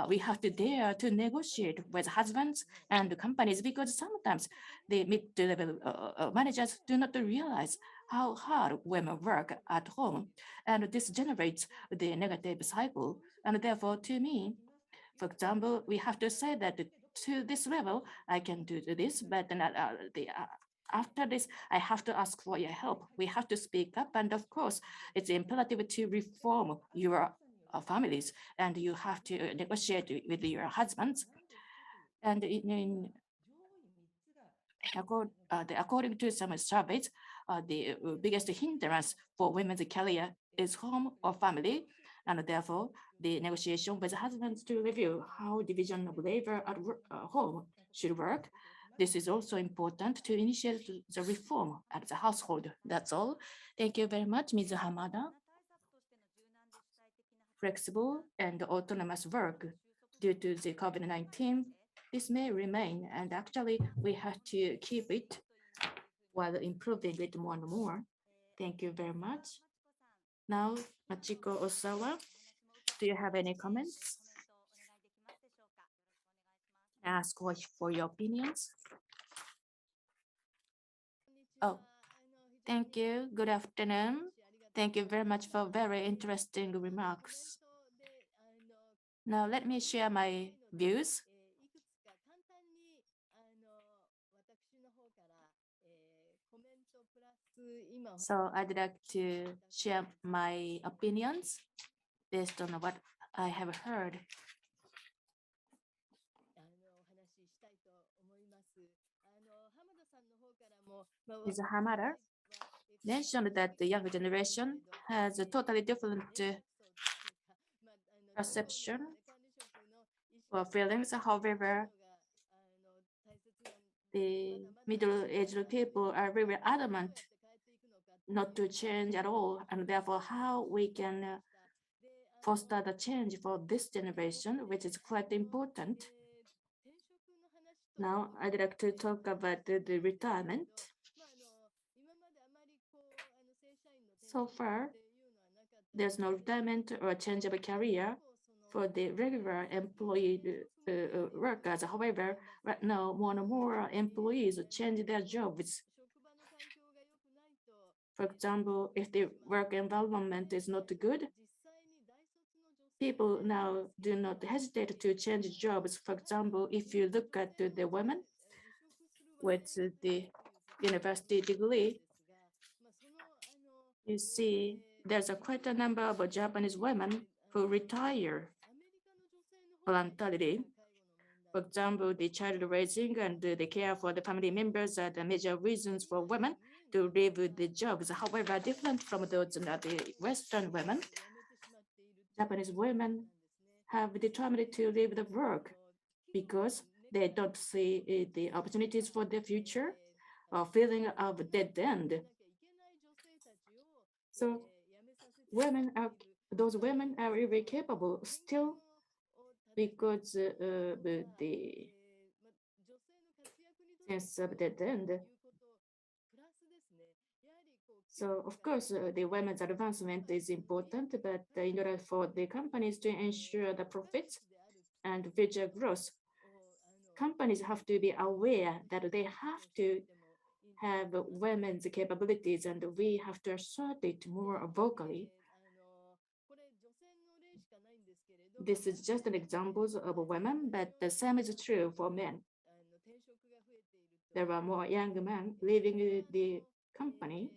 We have to dare to negotiate with husbands and companies because sometimes the mid-level managers do not realize how hard women work at home, and this generates the negative cycle. And therefore, to me, for example, we have to say that to this level, I can do this, but after this, I have to ask for your help. We have to speak up. And of course, it's imperative to reform your families, and you have to negotiate with your husbands. And according to some surveys, the biggest hindrance for women's career is home or family, and therefore the negotiation with husbands to review how division of labor at home should work. This is also important to initiate the reform at the household. That's all. Thank you very much, Ms. Hamada. Flexible and autonomous work due to the COVID-19, this may remain, and actually we have to keep it while improving it more and more. Thank you very much. Now, Machiko Osawa, do you have any comments? Ask for your opinions. Oh, thank you. Good afternoon. Thank you very much for very interesting remarks. Now, let me share my views. So I'd like to share my opinions based on what I have heard. Ms. Hamada mentioned that the younger generation has a totally different perception or feelings. However, the middle-aged people are very adamant not to change at all, and therefore how we can foster the change for this generation, which is quite important. Now, I'd like to talk about the retirement. So far, there's no retirement or change of a career for the regular employee workers. However, right now, more and more employees change their jobs. For example, if the work environment is not good, people now do not hesitate to change jobs. For example, if you look at the women with the university degree, you see there's quite a number of Japanese women who retire voluntarily. For example, the child raising and the care for the family members are the major reasons for women to leave the jobs. However, different from those the Western women, Japanese women have determined to leave the work because they don't see the opportunities for the future or feeling of dead end. So those women are very capable still because the sense of dead end. So of course, the women's advancement is important, but in order for the companies to ensure the profits and future growth, companies have to be aware that they have to have women's capabilities, and we have to assert it more vocally. This is just an example of women, but the same is true for men. There are more young men leaving the company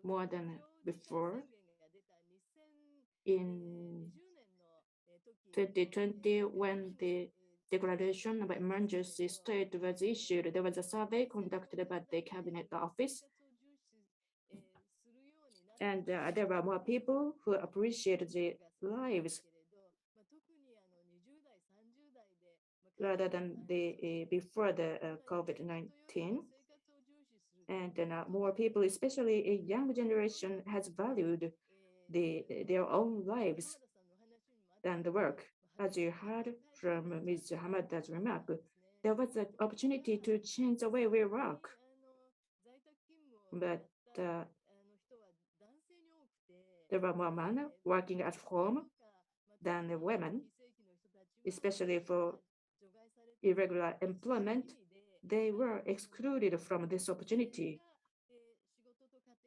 more than before. In 2020, when the declaration of emergency state was issued, there was a survey conducted by the Cabinet Office, and there were more people who appreciated the lives rather than the before the COVID-19. And more people, especially a young generation, has valued their own lives than the work. As you heard from Ms. Hamada's remark, there was an opportunity to change the way we work. But there were more men working at home than the women, especially for irregular employment. They were excluded from this opportunity.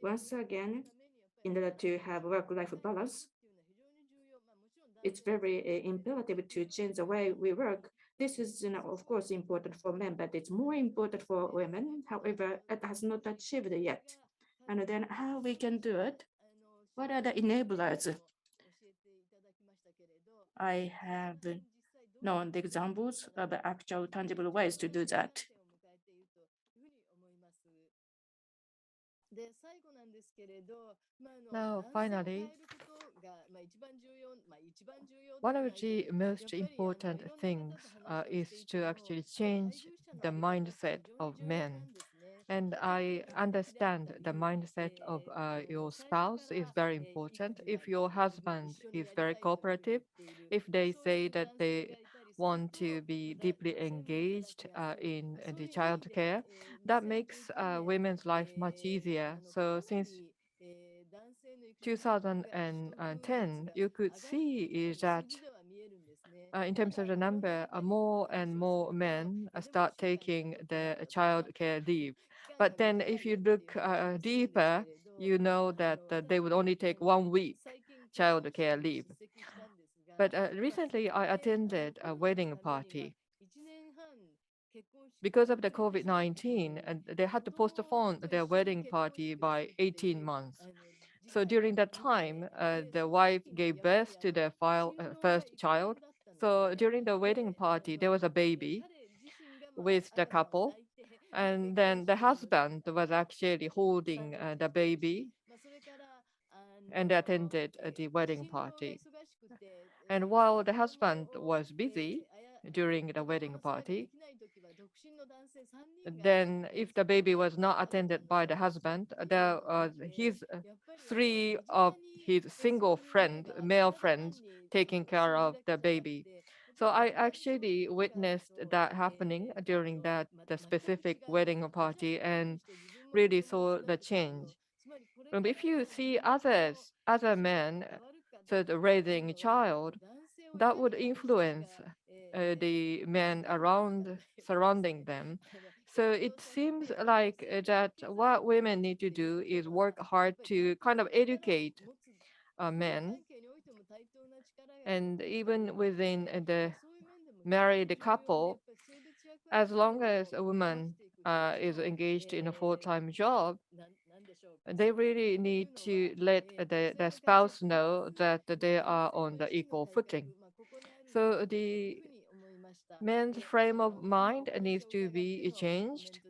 Once again, in order to have work-life balance, it's very imperative to change the way we work. This is, of course, important for men, but it's more important for women. However, it has not achieved yet. And then how we can do it? What are the enablers? I have known the examples of actual tangible ways to do that. Now, finally, one of the most important things is to actually change the mindset of men. And I understand the mindset of your spouse is very important. If your husband is very cooperative, if they say that they want to be deeply engaged in the child care, that makes women's life much easier. So since 2010, you could see that in terms of the number, more and more men start taking the child care leave. But then if you look deeper, you know that they would only take 1 week child care leave. But recently I attended a wedding party. Because of the COVID-19, and they had to postpone their wedding party by 18 months. So during that time, the wife gave birth to their first child. So during the wedding party, there was a baby with the couple. And then the husband was actually holding the baby and attended the wedding party. And while the husband was busy during the wedding party, then if the baby was not attended by the husband, there was three of his single male friends, taking care of the baby. So I actually witnessed that happening during the specific wedding party and really saw the change. If you see other men raising a child, that would influence the men around surrounding them. So it seems like that what women need to do is work hard to kind of educate men, and even within the married couple, as long as a woman is engaged in a full-time job, they really need to let the spouse know that they are on the equal footing. So the men's frame of mind needs to be changed.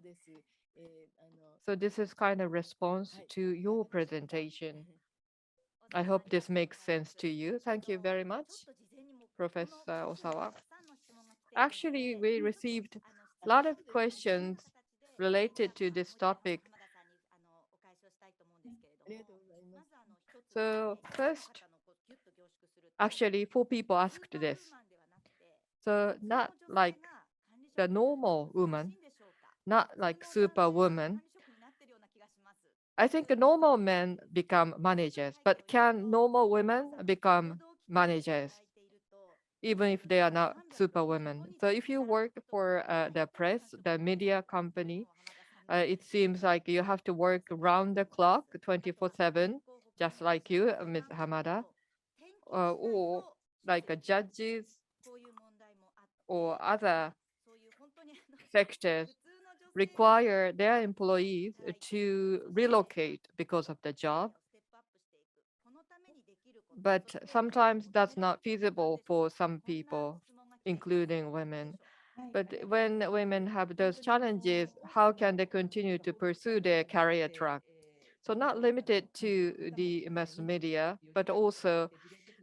So this is kind of response to your presentation. I hope this makes sense to you. Thank you very much, Professor Osawa. Actually, we received a lot of questions related to this topic. So first, actually, 4 people asked this. So not like the normal woman, not like superwoman. I think normal men become managers, but can normal women become managers, even if they are not superwomen? So if you work for the press, the media company, it seems like you have to work round the clock, 24/7, just like you, Ms. Hamada, or like judges or other sectors require their employees to relocate because of the job. but sometimes that's not feasible for some people, including women. But when women have those challenges, how can they continue to pursue their career track? So not limited to the mass media, but also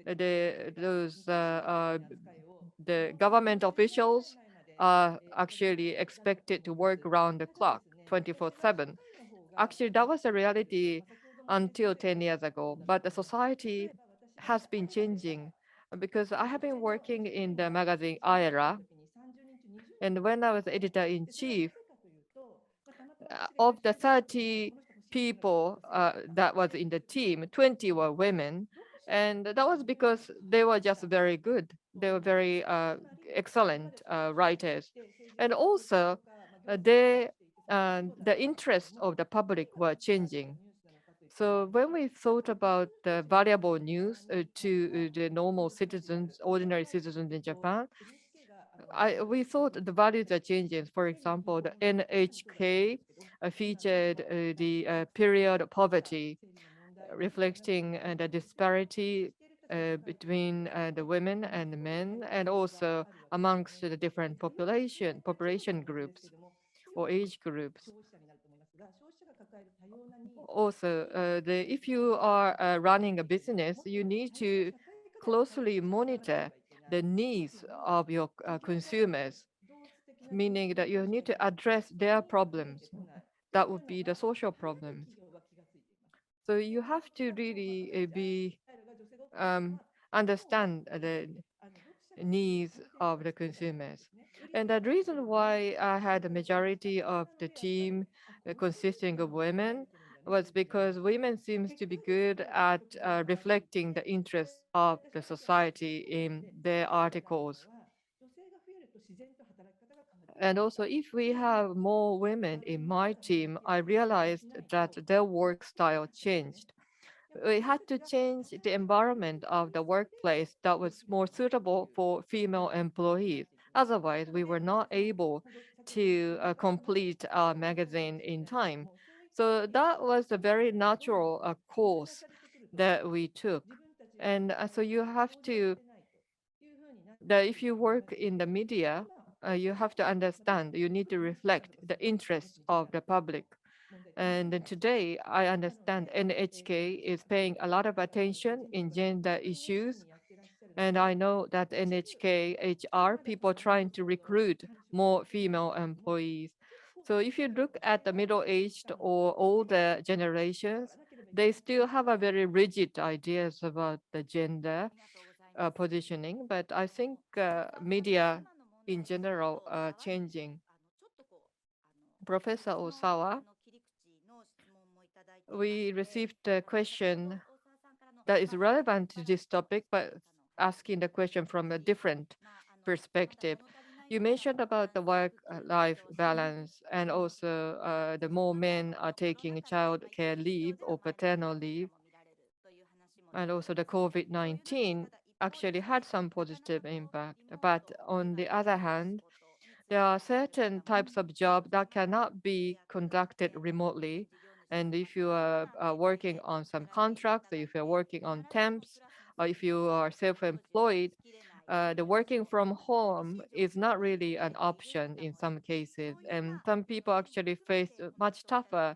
the government officials are actually expected to work around the clock, 24/7. Actually, that was a reality until 10 years ago, but the society has been changing because I have been working in the magazine IRA, and when I was editor-in-chief, of the 30 people that was in the team, 20 were women. And that was because they were just very good. They were very excellent writers. And also, the interests of the public were changing. So when we thought about the valuable news to the normal citizens, ordinary citizens in Japan, we thought the values are changing. For example, the NHK featured the period of poverty, reflecting the disparity between the women and the men, and also amongst the different population groups or age groups. Also, if you are running a business, you need to closely monitor the needs of your consumers, meaning that you need to address their problems. That would be the social problems. So you have to really um, understand the needs of the consumers. And the reason why I had a majority of the team consisting of women was because women seems to be good at reflecting the interests of the society in their articles. And also, if we have more women in my team, I realized that their work style changed. We had to change the environment of the workplace that was more suitable for female employees. Otherwise, we were not able to complete our magazine in time. So that was a very natural course that we took. And so you have to, that if you work in the media, you have to understand, you need to reflect the interests of the public. And then today, I understand NHK is paying a lot of attention in gender issues. And I know that NHK HR people trying to recruit more female employees. So if you look at the middle-aged or older generations, they still have a very rigid ideas about the gender positioning. But I think media in general are changing. Professor Osawa, we received a question that is relevant to this topic, but asking the question from a different perspective. You mentioned about the work-life balance, and also the more men are taking child care leave or paternal leave, and also the COVID-19 actually had some positive impact. But on the other hand, there are certain types of job that cannot be conducted remotely. And if you are working on some contracts, or if you're working on temps, or if you are self-employed, the working from home is not really an option in some cases. And some people actually face much tougher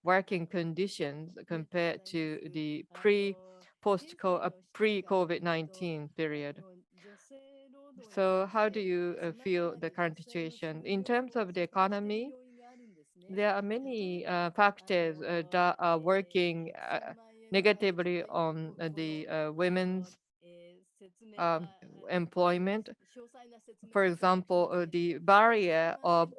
working conditions compared to the pre-COVID-19 period. So how do you feel the current situation? In terms of the economy, there are many factors that are working negatively on the women's um, employment. For example, the barrier of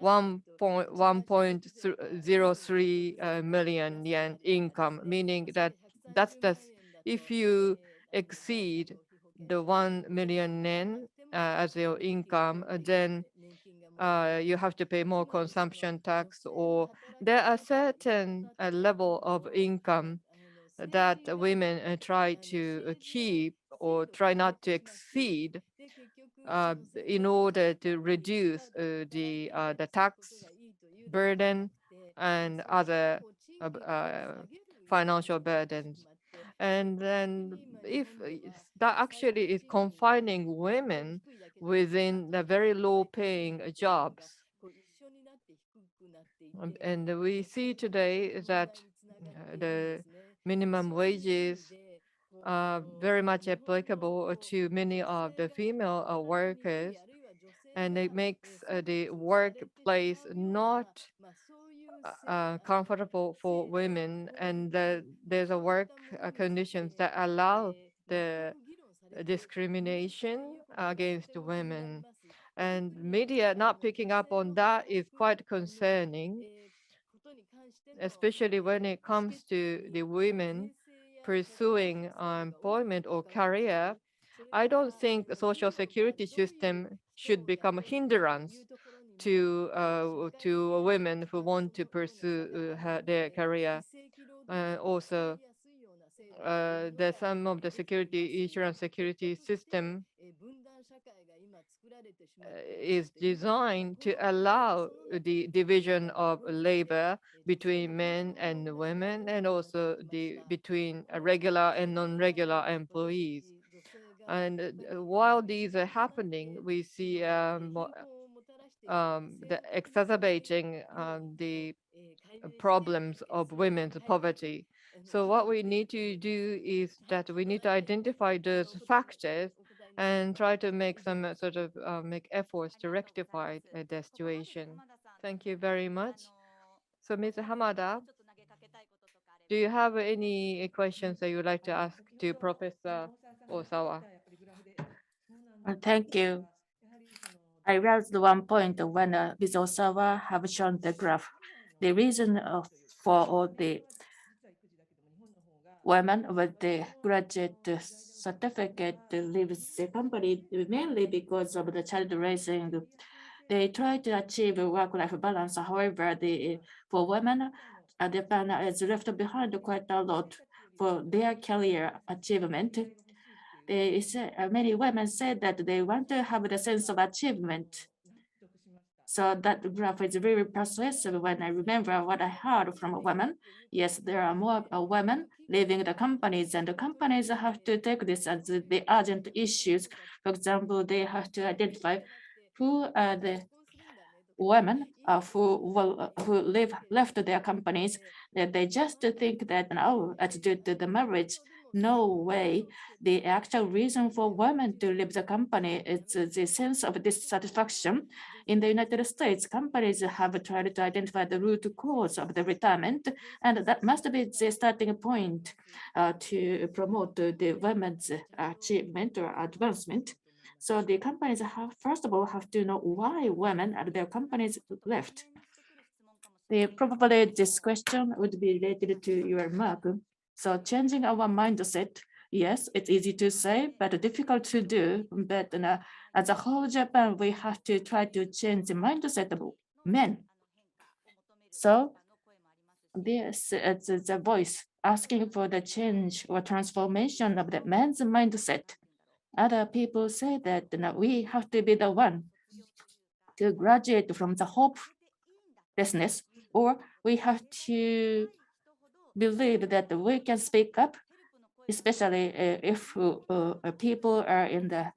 1.03 million yen income, meaning that that's the, if you exceed the 1 million yen as your income, then you have to pay more consumption tax, or there are certain level of income that women try to keep or try not to exceed in order to reduce the tax burden and other financial burdens. And then if that actually is confining women within the very low paying jobs. And we see today that the minimum wages are very much applicable to many of the female workers, and it makes the workplace not comfortable for women, and there's a work conditions that allow the discrimination against women. And media not picking up on that is quite concerning, especially when it comes to the women pursuing employment or career. I don't think the social security system should become a hindrance to women who want to pursue their career. Also, some of the security insurance security system is designed to allow the division of labor between men and women, and also between regular and non-regular employees. And while these are happening, we see the exacerbating the problems of women's poverty. So what we need to do is that we need to identify those factors and try to make some sort of make efforts to rectify the situation. Thank you very much. So, Ms. Hamada, do you have any questions that you would like to ask to Professor Osawa? Thank you. I raised one point when Ms. Osawa have shown the graph. The reason for all the women with the graduate certificate leaves the company mainly because of the child raising. They try to achieve work-life balance. However, for women, Japan is left behind quite a lot for their career achievement. Many women say that they want to have the sense of achievement. So that graph is very persuasive when I remember what I heard from women. Yes, there are more women leaving the companies, and the companies have to take this as the urgent issues. For example, they have to identify who are the women who left their companies, that they just think that, oh, it's due to the marriage. No way. The actual reason for women to leave the company is the sense of dissatisfaction. In the United States, companies have tried to identify the root cause of the retirement, and that must be the starting point to promote the women's achievement or advancement. So the companies first of all, have to know why women at their companies left. Probably this question would be related to your mark. So changing our mindset, yes, it's easy to say, but difficult to do. But as a whole Japan, we have to try to change the mindset of men. So this is the voice asking for the change or transformation of the men's mindset. Other people say that we have to be the one to graduate from the hopelessness, or we have to believe that we can speak up, especially if people are in the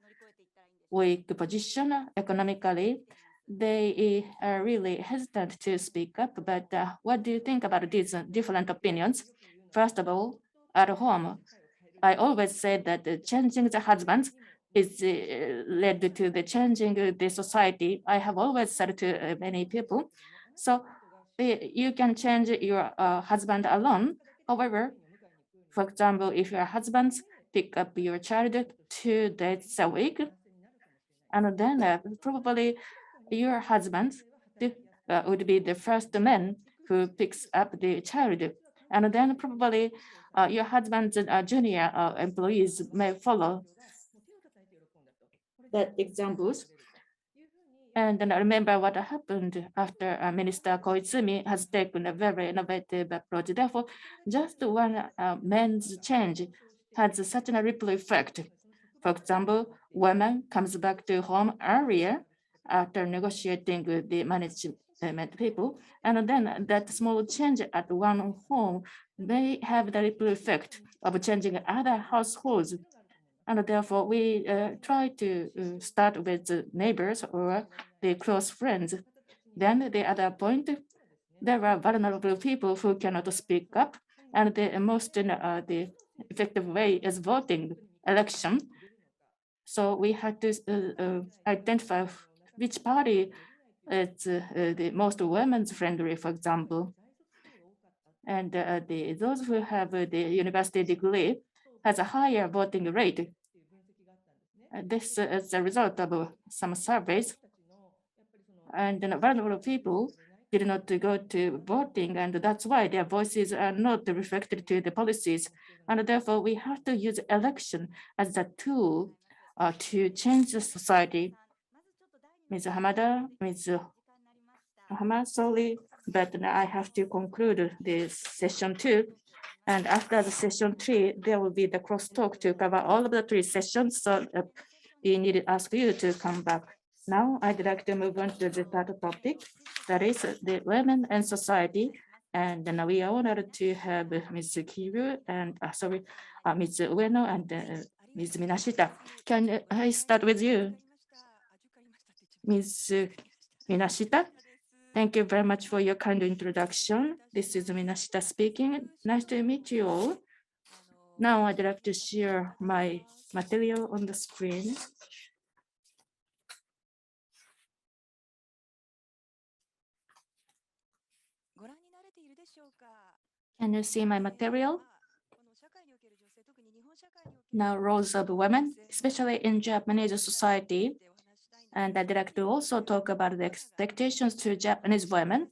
weak position economically. They are really hesitant to speak up. But what do you think about these different opinions? First of all, at home, I always say that changing the husbands is led to the changing the society. I have always said to many people, so you can change your husband alone. However, for example, if your husbands pick up your child 2 days a week, and then probably your husband would be the first man who picks up the child. And then probably your husband's junior employees may follow that examples. And then I remember what happened after Minister Koizumi has taken a very innovative approach. Therefore, just one man's change has such a ripple effect. For example, woman comes back to home earlier after negotiating with the people, and then that small change at one home may have the ripple effect of changing other households. And therefore, we try to start with the neighbors or the close friends. Then the other point, there are vulnerable people who cannot speak up, and the most the effective way is voting election. So we had to identify which party is the most women's friendly, for example. And those who have the university degree has a higher voting rate. This is a result of some surveys. And vulnerable people did not go to voting, and that's why their voices are not reflected to the policies. And therefore, we have to use election as a tool to change the society. Ms. Hamada, Ms. Hamada, sorry, but I have to conclude this session 2. And after the session 3, there will be the crosstalk to cover all of the 3 sessions. So we need to ask you to come back. Now, I'd like to move on to the third topic, that is the women and society. And then we are honored to have Ms. Kiru and, Ms. Ueno and Ms. Minashita. Can I start with you? Ms. Minashita? Thank you very much for your kind introduction. This is Minashita speaking. Nice to meet you all. Now I'd like to share my material on the screen. Can you see my material? Now, roles of women, especially in Japanese society. And I'd like to also talk about the expectations to Japanese women.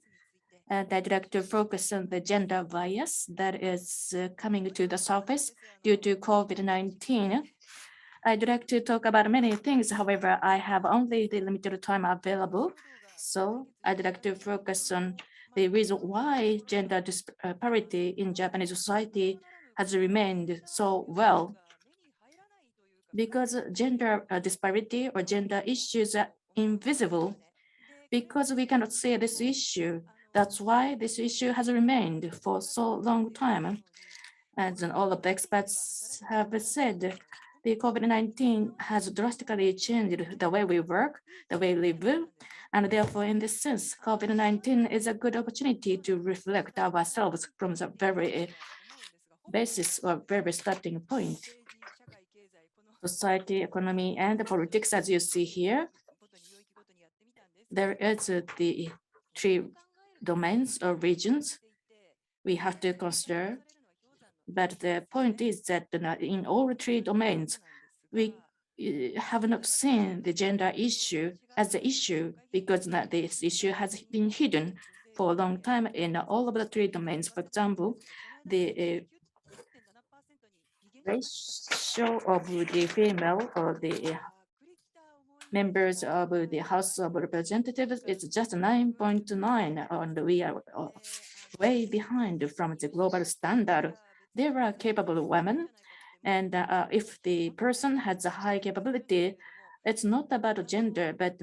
And I'd like to focus on the gender bias that is coming to the surface due to COVID-19. I'd like to talk about many things. However, I have only the limited time available. So I'd like to focus on the reason why gender disparity in Japanese society has remained so well. Because gender disparity or gender issues are invisible. Because we cannot see this issue, that's why this issue has remained for so long time. As all of the experts have said, the COVID-19 has drastically changed the way we work, the way we live, and therefore, in this sense, COVID-19 is a good opportunity to reflect ourselves from the very basis or very starting point. Society, economy, and politics, as you see here, there is the 3 domains or regions we have to consider. But the point is that in all 3 domains, we have not seen the gender issue as an issue because this issue has been hidden for a long time in all of the 3 domains. For example, the ratio of the female or the members of the House of Representatives is just 9.9, and we are way behind from the global standard. There are capable women, and if the person has a high capability, it's not about gender, but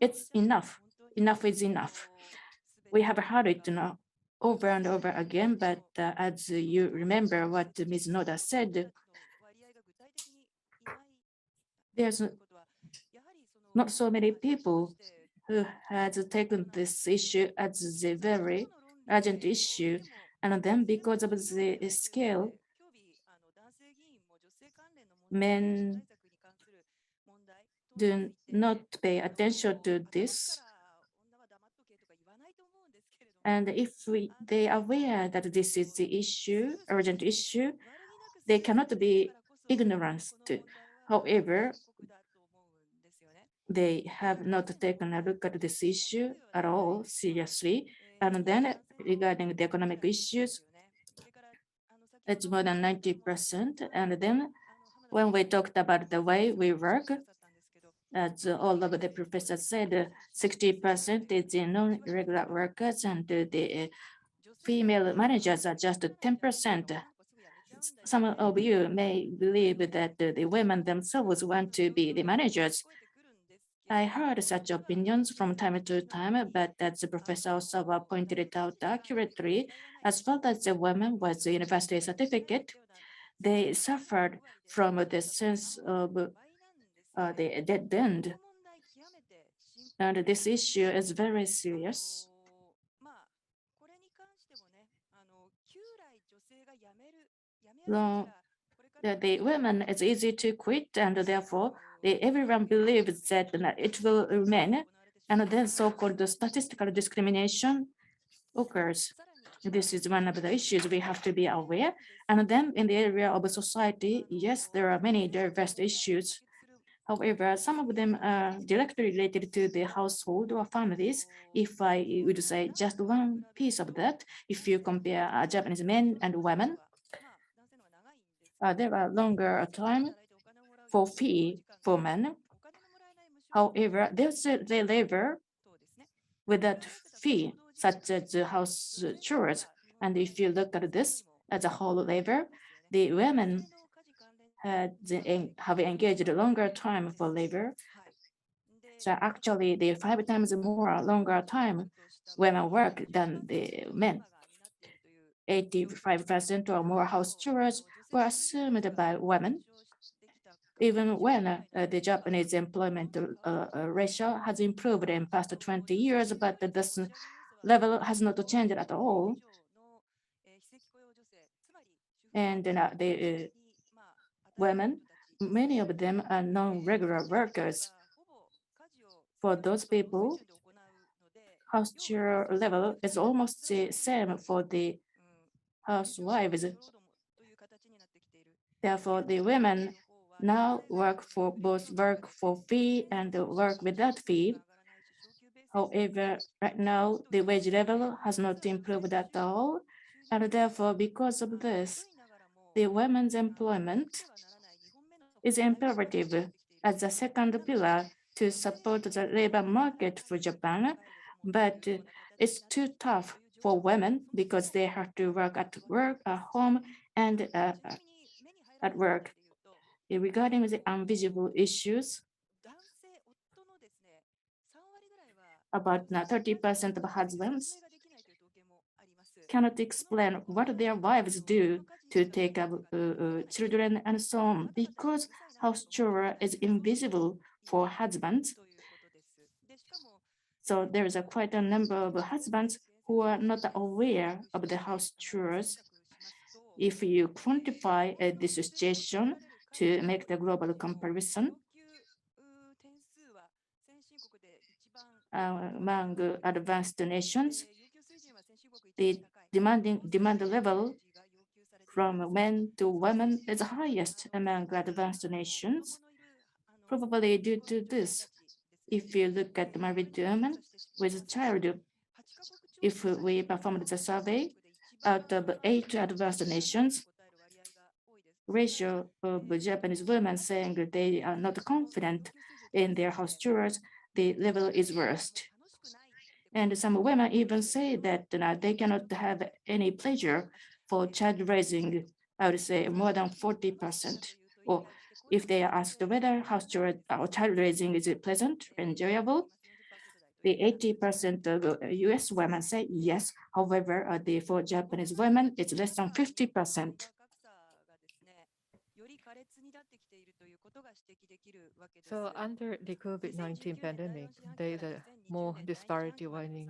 it's enough. Enough is enough. We have heard it over and over again, but as you remember what Ms. Noda said, there's not so many people who has taken this issue as a very urgent issue, and then because of the scale, men do not pay attention to this. And if they are aware that this is the issue, urgent issue, they cannot be ignorant. However, they have not taken a look at this issue at all seriously. And then regarding the economic issues, it's more than 90%. And then when we talked about the way we work, as all of the professors said, 60% is the non-regular workers and the female managers are just 10%. Some of you may believe that the women themselves want to be the managers, I heard such opinions from time to time, but as Professor Osawa pointed it out accurately, as far as the women with the university certificate, they suffered from the sense of the dead end. And this issue is very serious. Long, the women, it's easy to quit, and therefore everyone believes that it will remain, and then so-called statistical discrimination occurs. This is one of the issues we have to be aware. And then in the area of society, yes, there are many diverse issues. However, some of them are directly related to the household or families. If I would say just one piece of that, if you compare Japanese men and women, there are longer time for fee for men. However, they labor without fee, such as house chores. And if you look at this as a whole labor, the women have engaged a longer time for labor. So actually, they 5 times more longer time women work than the men. 85% or more house chores were assumed by women, even when the Japanese employment ratio has improved in past 20 years, but this level has not changed at all. And the women, many of them are non-regular workers. For those people, house chore level is almost the same for the housewives. Therefore, the women now work for both work for fee and work without fee. However, right now, the wage level has not improved at all. And therefore, because of this, the women's employment is imperative as a second pillar to support the labor market for Japan. But it's too tough for women because they have to work, at home, and at work. Regarding the invisible issues, about 30% of husbands cannot explain what their wives do to take up children and so on, because house chore is invisible for husbands. So there is quite a number of husbands who are not aware of the house chores. If you quantify this situation to make the global comparison, among advanced nations, the demand level from men to women is highest among advanced nations. Probably due to this, if you look at married women with a child, if we performed the survey, out of 8 advanced nations, ratio of Japanese women saying that they are not confident in their house chores, the level is worst. And some women even say that they cannot have any pleasure for child raising, I would say more than 40%. Or if they are asked whether house chore or child raising is pleasant, enjoyable, the 80% of US women say yes. However, for Japanese women, it's less than 50%. So under the COVID-19 pandemic, there is a more disparity widening.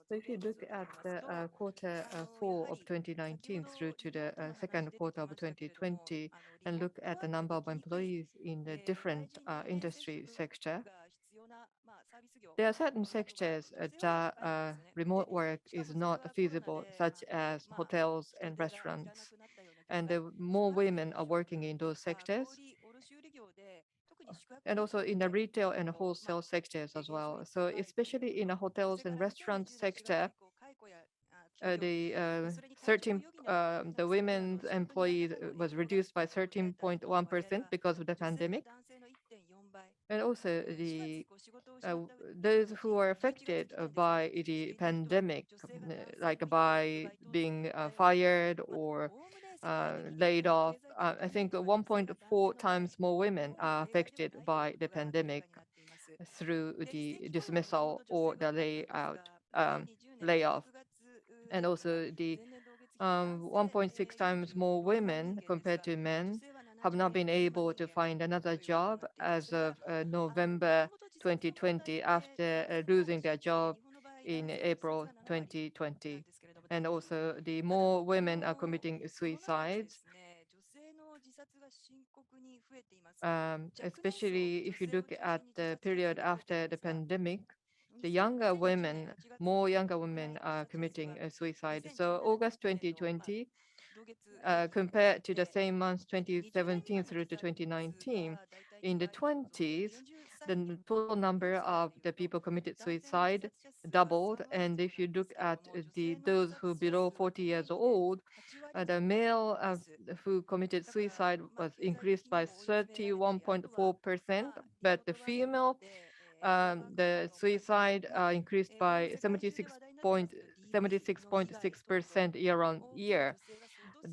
So if you look at the quarter 4 of 2019 through to the second quarter of 2020, and look at the number of employees in the different industry sector, there are certain sectors that remote work is not feasible, such as hotels and restaurants. And more women are working in those sectors, and also in the retail and wholesale sectors as well. So especially in the hotels and restaurant sector, the women's employees was reduced by 13.1% because of the pandemic. And also those who are affected by the pandemic, like by being fired or laid off, I think 1.4 times more women are affected by the pandemic. through the dismissal or the layoff. And also the 1.6 times more women compared to men have not been able to find another job as of November 2020 after losing their job in April 2020. And also the more women are committing suicides, especially if you look at the period after the pandemic, the more younger women are committing suicide. So August 2020, compared to the same months 2017 through to 2019, in the 20s, the total number of the people committed suicide doubled. And if you look at those who below 40 years old, the male who committed suicide was increased by 31.4%, but the female, the suicide increased by 76.6% year on year.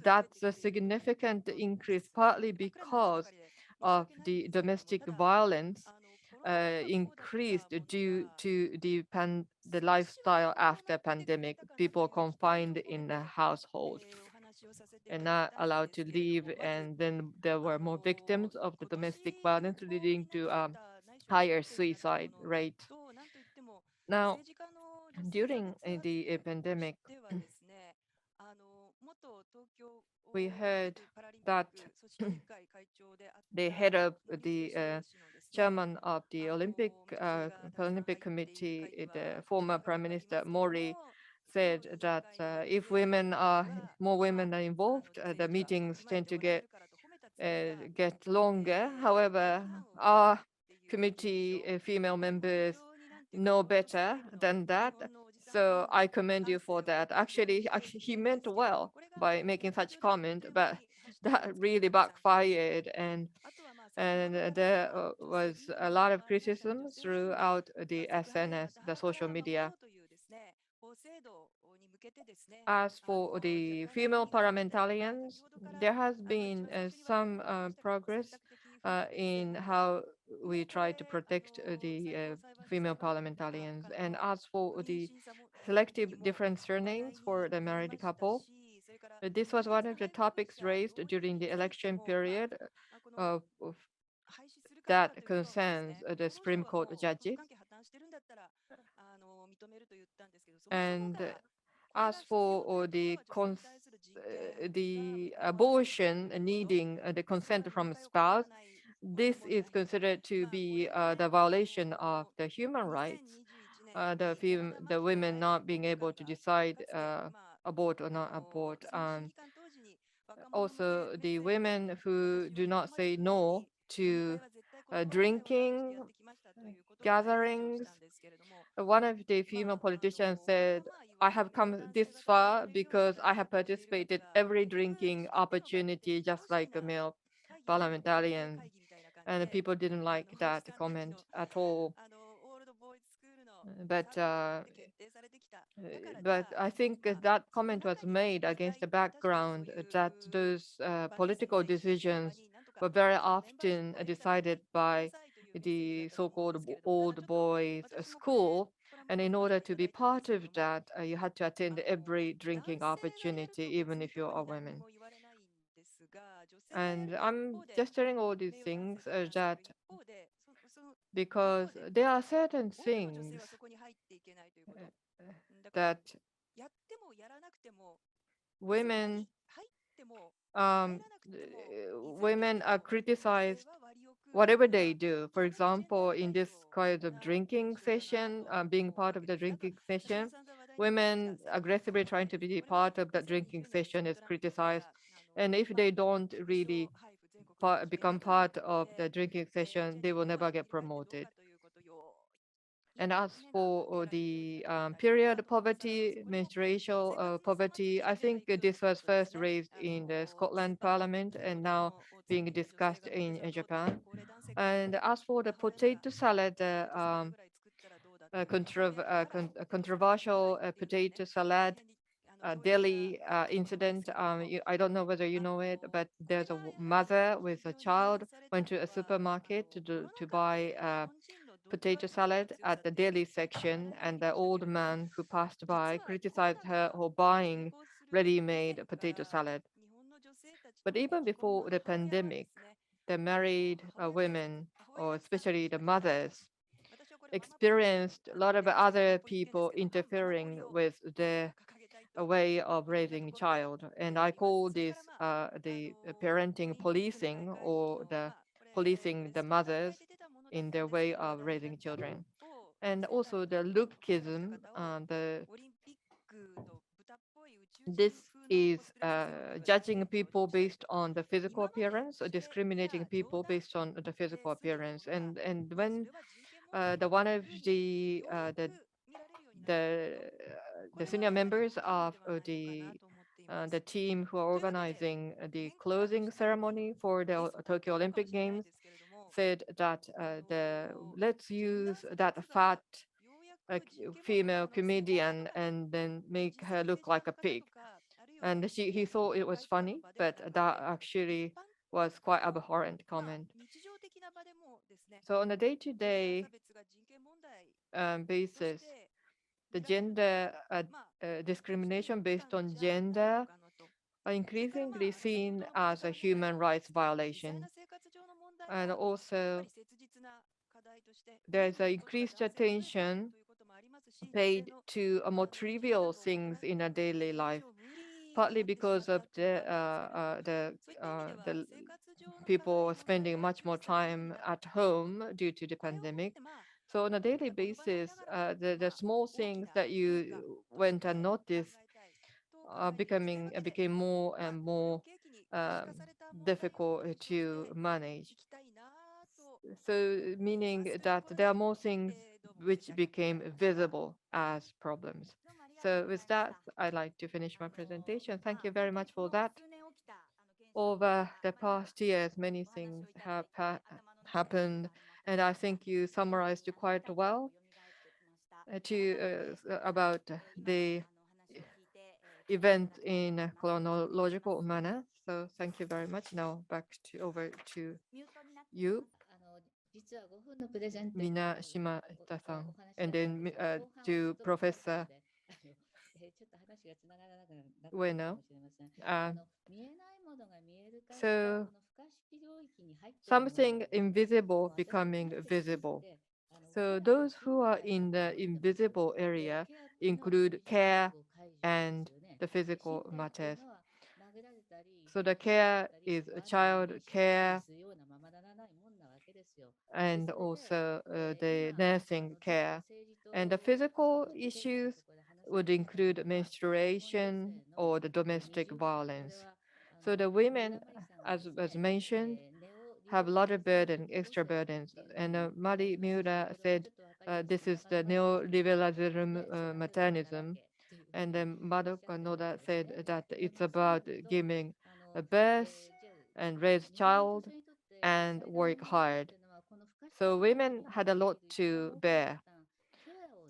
That's a significant increase, partly because of the domestic violence increased due to the lifestyle after pandemic. People confined in the household and not allowed to leave, and then there were more victims of the domestic violence, leading to higher suicide rate. Now, during the pandemic, we heard that the head of the chairman of the Paralympic Committee, the former Prime Minister Mori, said that if more women are involved, the meetings tend to get longer. However, our committee female members know better than that. So I commend you for that. Actually, he meant well by making such comment, but that really backfired, and there was a lot of criticism throughout the SNS, the social media. As for the female parliamentarians, there has been some progress in how we try to protect the female parliamentarians. And as for the selective different surnames for the married couple, this was one of the topics raised during the election period of that concerns the Supreme Court judges. And as for the abortion needing the consent from a spouse, this is considered to be the violation of the human rights. The women not being able to decide abort or not abort. Also, the women who do not say no to drinking gatherings. One of the female politicians said, I have come this far because I have participated every drinking opportunity, just like a male parliamentarian. And people didn't like that comment at all. But I think that comment was made against the background that those political decisions were very often decided by the so-called old boys school. And in order to be part of that, you had to attend every drinking opportunity, even if you're a woman. And I'm just telling all these things that because there are certain things that women women are criticized whatever they do. For example, in this kind of drinking session, being part of the drinking session, women aggressively trying to be part of the drinking session is criticized. And if they don't really become part of the drinking session, they will never get promoted. And as for the period poverty, menstrual poverty, I think this was first raised in the Scotland Parliament and now being discussed in Japan. And as for the potato salad, controversial potato salad Delhi incident. I don't know whether you know it, but there's a mother with a child went to a supermarket to buy potato salad at the deli section, and the old man who passed by criticized her for buying ready-made potato salad. But even before the pandemic, the married women, or especially the mothers, experienced a lot of other people interfering with their way of raising a child. And I call this the parenting policing, or the policing the mothers in their way of raising children. And also the lookism, this is judging people based on the physical appearance, or discriminating people based on the physical appearance. And when the one of the the senior members of the team who are organizing the closing ceremony for the Tokyo Olympic Games said that let's use that fat female comedian and then make her look like a pig. And he thought it was funny, but that actually was quite abhorrent comment. So on a day-to-day basis, the gender discrimination based on gender are increasingly seen as a human rights violation. And also, there's an increased attention paid to more trivial things in a daily life, partly because of the people spending much more time at home due to the pandemic. So on a daily basis, the small things that you went and noticed became more and more um, difficult to manage. So meaning that there are more things which became visible as problems. So with that, I'd like to finish my presentation. Thank you very much for that. Over the past years, many things have happened, and I think you summarized it quite well about the event in a chronological manner. So thank you very much. Now over to you, Minashima-san, and then to Professor Ueno. So something invisible becoming visible. So those who are in the invisible area include care and the physical matters. So the care is a child care and also the nursing care. And the physical issues would include menstruation or the domestic violence. So the women, as was mentioned, have a lot of burden, extra burdens. And Mari Miura said this is the neoliberalism materialism. And then Madoka Noda said that it's about giving a birth and raise child and work hard. So women had a lot to bear.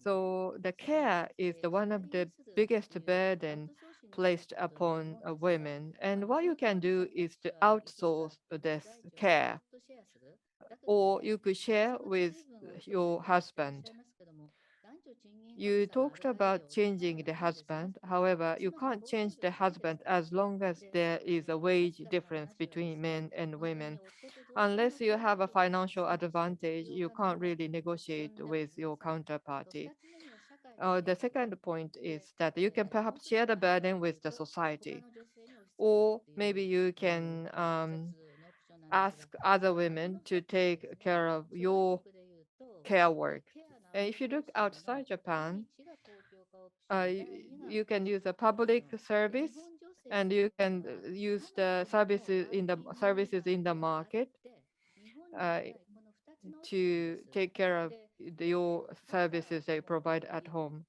So the care is the one of the biggest burden placed upon women. And what you can do is to outsource this care, or you could share with your husband. You talked about changing the husband. However, you can't change the husband as long as there is a wage difference between men and women. Unless you have a financial advantage, you can't really negotiate with your counterparty. The second point is that you can perhaps share the burden with the society, or maybe you can ask other women to take care of your care work. And if you look outside Japan, you can use a public service, and you can use the services in the market uh, to take care of your services they provide at home.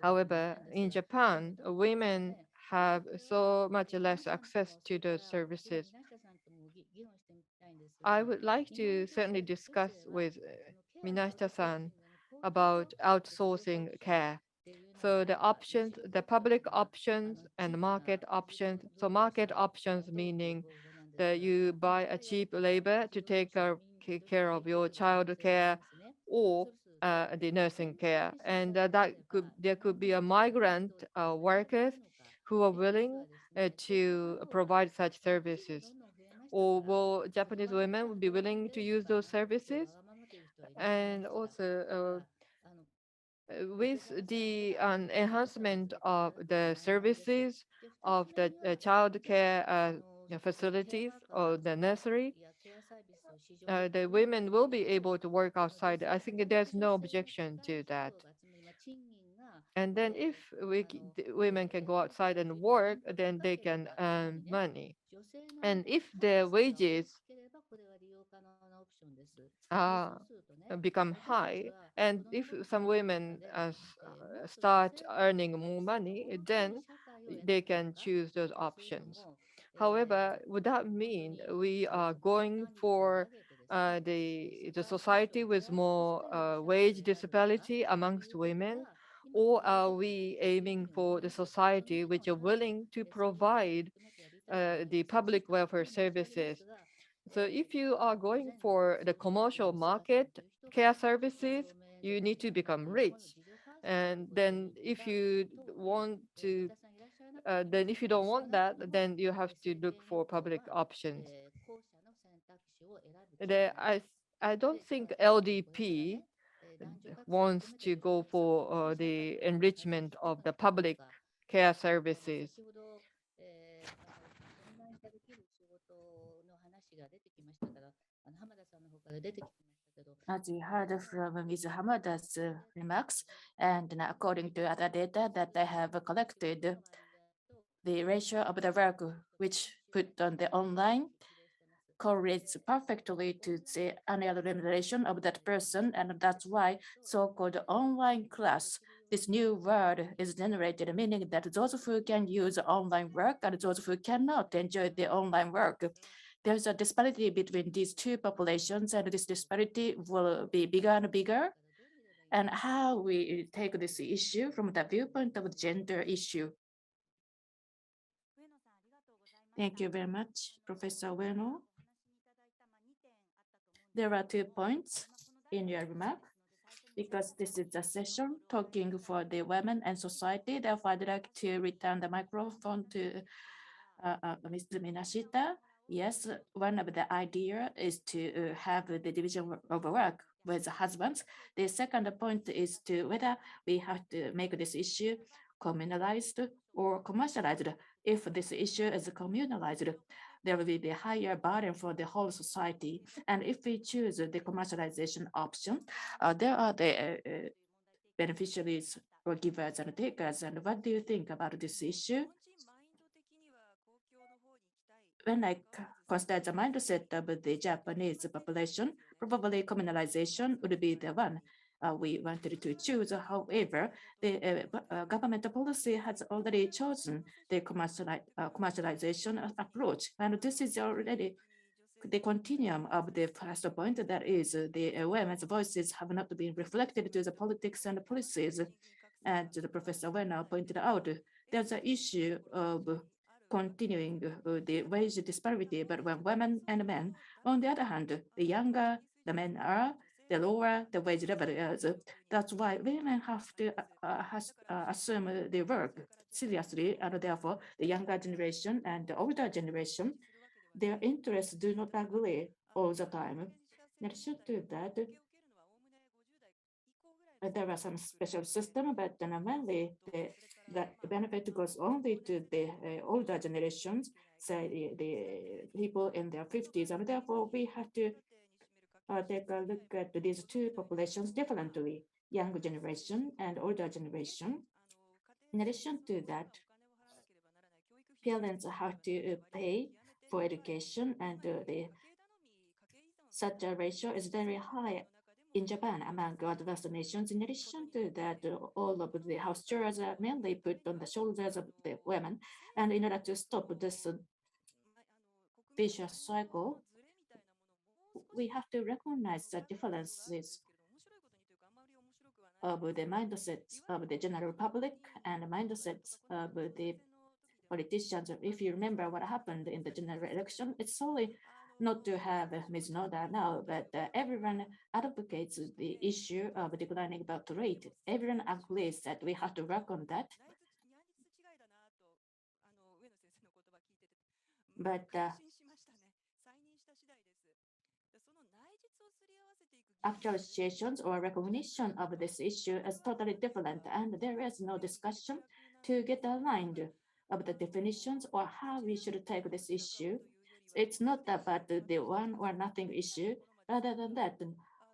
However, in Japan, women have so much less access to those services. I would like to certainly discuss with Minashita-san about outsourcing care. So the options, the public options and market options. So market options meaning that you buy a cheap labor to take take care of your child care or the nursing care. And there could be a migrant workers who are willing to provide such services. Or will Japanese women would be willing to use those services? And also, with the enhancement of the services of the child care facilities or the nursery, the women will be able to work outside. I think there's no objection to that. And then if the women can go outside and work, then they can earn money. And if the wages become high, and if some women start earning more money, then they can choose those options. However, would that mean we are going for the society with more wage disparity amongst women, or are we aiming for the society which are willing to provide the public welfare services? So if you are going for the commercial market care services, you need to become rich. And then if you want to, then if you don't want that, then you have to look for public options. I don't think LDP wants to go for the enrichment of the public care services. As we heard from Ms. Hamada's remarks, and according to other data that I have collected, the ratio of the work which put on the online correlates perfectly to the annual remuneration of that person, and that's why so-called online class, this new word is generated, meaning that those who can use online work and those who cannot enjoy the online work. There's a disparity between these two populations, and this disparity will be bigger and bigger. And how we take this issue from the viewpoint of gender issue. Thank you very much, Professor Ueno. There are 2 points in your remark. Because this is a session talking for the women and society, therefore I'd like to return the microphone to Mr. Minashita. Yes, one of the idea is to have the division of work with husbands. The second point is to whether we have to make this issue communalized or commercialized. If this issue is communalized, there will be a higher burden for the whole society. And if we choose the commercialization option, there are the beneficiaries or givers and takers. And what do you think about this issue? When I consider the mindset of the Japanese population, probably communalization would be the one we wanted to choose. However, the government policy has already chosen the commercialization approach, and this is already the continuum of the first point, that is the women's voices have not been reflected to the politics and policies. And the Professor Werner pointed out, there's an issue of continuing the wage disparity between women and men. On the other hand, the younger the men are, the lower the wage level is. That's why women have to assume the work seriously, and therefore the younger generation and the older generation, their interests do not agree all the time. In addition to that, there are some special system, but mainly the benefit goes only to the older generations, say the people in their 50s, and therefore we have to take a look at these two populations differently, young generation and older generation. In addition to that, parents have to pay for education, and such a ratio is very high in Japan among advanced nations. In addition to that, all of the house chores are mainly put on the shoulders of the women. And in order to stop this vicious cycle, we have to recognize the differences of the mindsets of the general public and mindsets of the politicians. If you remember what happened in the general election, it's only not to have Ms. Noda now, but everyone advocates the issue of declining birth rate. Everyone agrees that we have to work on that. But actual situations or recognition of this issue is totally different, and there is no discussion to get aligned of the definitions or how we should take this issue. It's not about the one or nothing issue. Rather than that,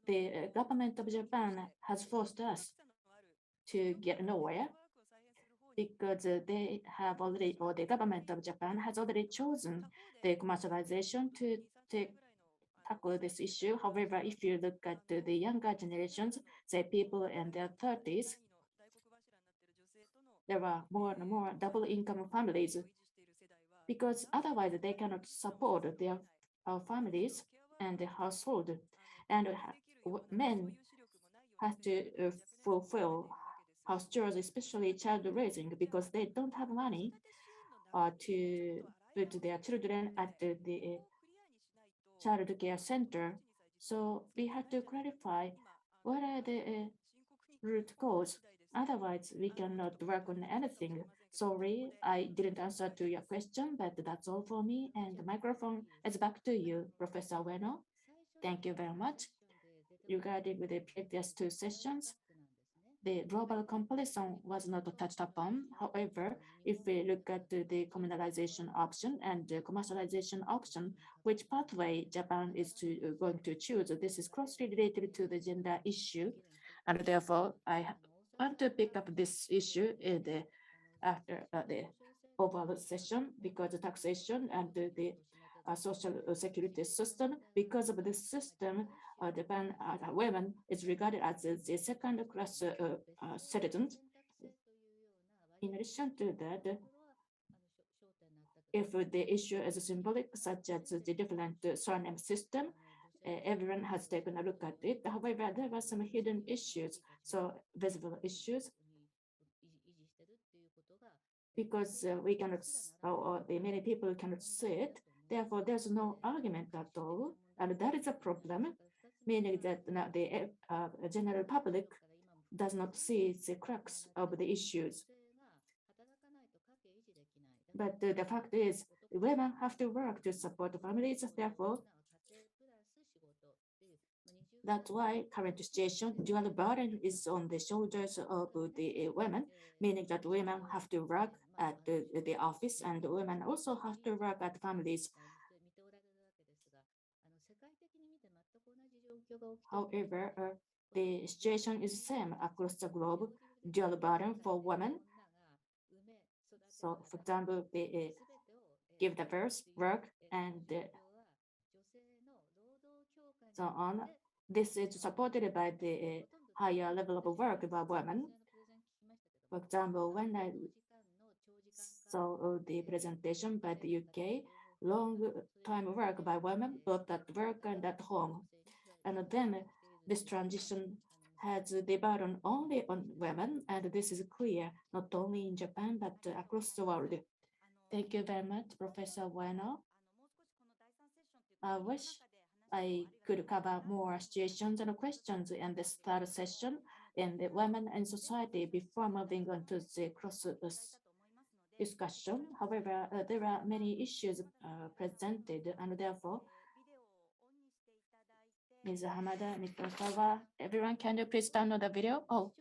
the government of Japan has forced us to get nowhere because they have already, or the government of Japan has already chosen the commercialization to tackle this issue. However, if you look at the younger generations, say people in their 30s, there are more and more double income families because otherwise they cannot support their families and the household. And men have to fulfill house chores, especially child raising, because they don't have money to put their children at the child care center. So we have to clarify what are the root cause. Otherwise, we cannot work on anything. Sorry, I didn't answer to your question, but that's all for me. And the microphone is back to you, Professor Ueno. Thank you very much. Regarding the previous two sessions, the global comparison was not touched upon. However, if we look at the communalization option and the commercialization option, which pathway Japan is going to choose, this is closely related to the gender issue. And therefore, I want to pick up this issue after the overall session because the taxation and the social security system, because of this system, Japan women is regarded as the second-class citizens. In addition to that, if the issue is symbolic, such as the different surname system, everyone has taken a look at it. However, there are some hidden issues, so visible issues, because we cannot, or many people cannot see it. Therefore, there's no argument at all, and that is a problem, meaning that the general public does not see the crux of the issues. But the fact is, women have to work to support families. Therefore, that's why current situation, dual burden is on the shoulders of the women, meaning that women have to work at the office and women also have to work at families. However, the situation is the same across the globe, dual burden for women. So, for example, they give the birth, work, and so on. This is supported by the higher level of work by women. For example, when I saw the presentation by the UK, long time work by women, both at work and at home. And then this transition has the burden only on women, and this is clear not only in Japan, but across the world. Thank you very much, Professor Ueno. I wish I could cover more situations and questions in this third session in the women and society before moving on to the cross discussion. However, there are many issues presented, and therefore, Ms. Hamada, Mr. Kawa, everyone, can you please turn on the video? Oh,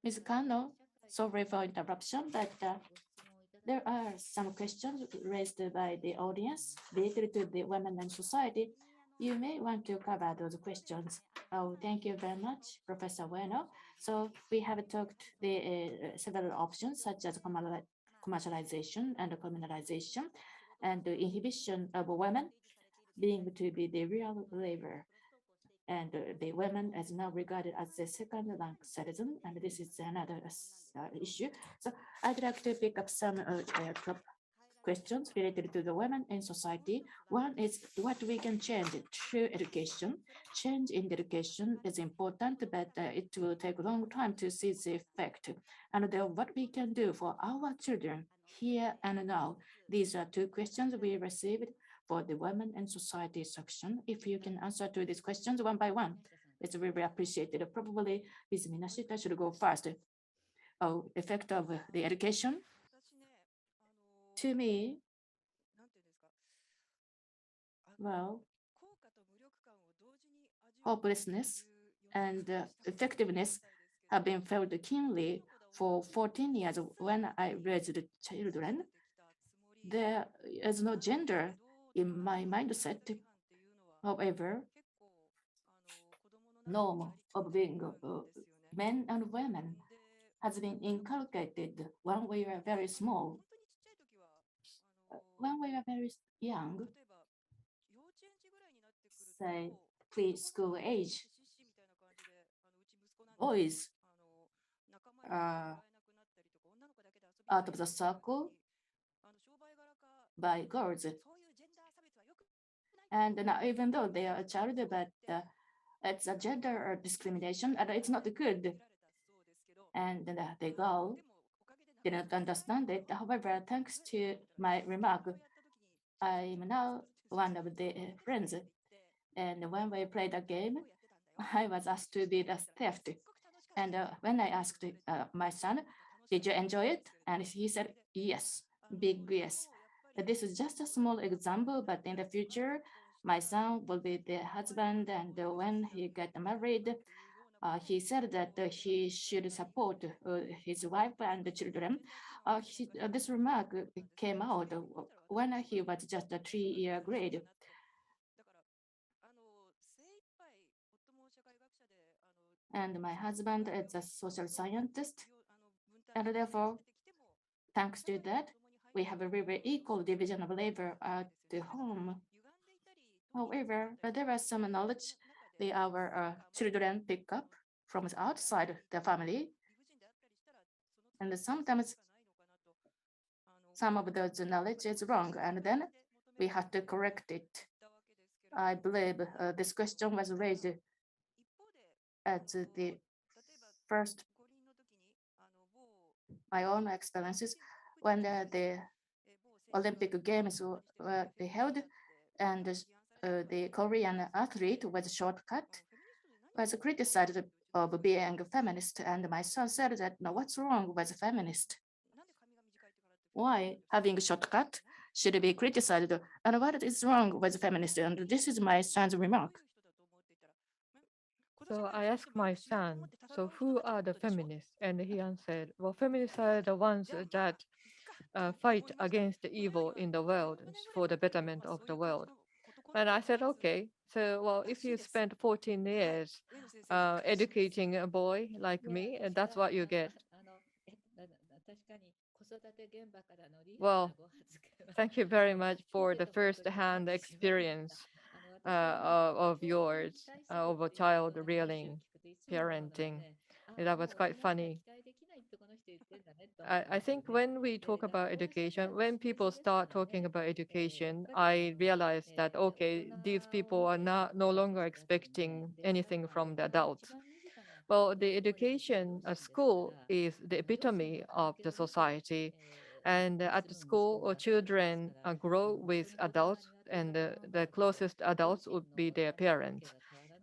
Ms. Kano, sorry for interruption, but there are some questions raised by the audience related to the women and society. You may want to cover those questions. Oh, thank you very much, Professor Ueno. So we have talked the several options such as commercialization and communalization and the inhibition of women being to be the real labor. And the women is now regarded as the second-rank citizen, and this is another issue. So I'd like to pick up some questions related to the women in society. One is what we can change through education. Change in education is important, but it will take a long time to see the effect. And what we can do for our children here and now. These are two questions we received for the women and society section. If you can answer to these questions one by one, it's really appreciated. Probably Ms. Minashita should go first. Oh, effect of the education. To me, well, hopelessness and effectiveness have been felt keenly for 14 years when I raised children. There is no gender in my mindset. However, norm of being men and women has been inculcated when we were very small. When we were very young, say preschool age, boys are out of the circle by girls. And now, even though they are a child, but it's a gender discrimination, and it's not good. And the girl didn't understand it. However, thanks to my remark, I'm now one of the friends. And when we played a game, I was asked to be the theft. And when I asked my son, did you enjoy it? And he said, yes, big yes. This is just a small example, but in the future, my son will be the husband. And when he get married, he said that he should support his wife and the children. This remark came out when he was just a 3-year grade. And my husband is a social scientist. And therefore, thanks to that, we have a very equal division of labor at the home. However, there are some knowledge that our children pick up from outside the family. And sometimes some of those knowledge is wrong, and then we have to correct it. I believe this question was raised at the first, my own experiences when the Olympic Games were held, and the Korean athlete was shortcut, was criticized of being a feminist, and my son said that, no, what's wrong with feminist? Why having a shortcut should be criticized, and what is wrong with feminist? And this is my son's remark. So I asked my son, so who are the feminists? And he answered, well, feminists are the ones that fight against the evil in the world for the betterment of the world. And I said, okay, so well, if you spent 14 years educating a boy like me, and that's what you get. Well, thank you very much for the first-hand experience of yours of a child rearing, parenting. That was quite funny. I think when we talk about education, when people start talking about education, I realize that, okay, these people are no longer expecting anything from the adults. Well, the education school is the epitome of the society. And at the school, children grow with adults, and the closest adults would be their parents.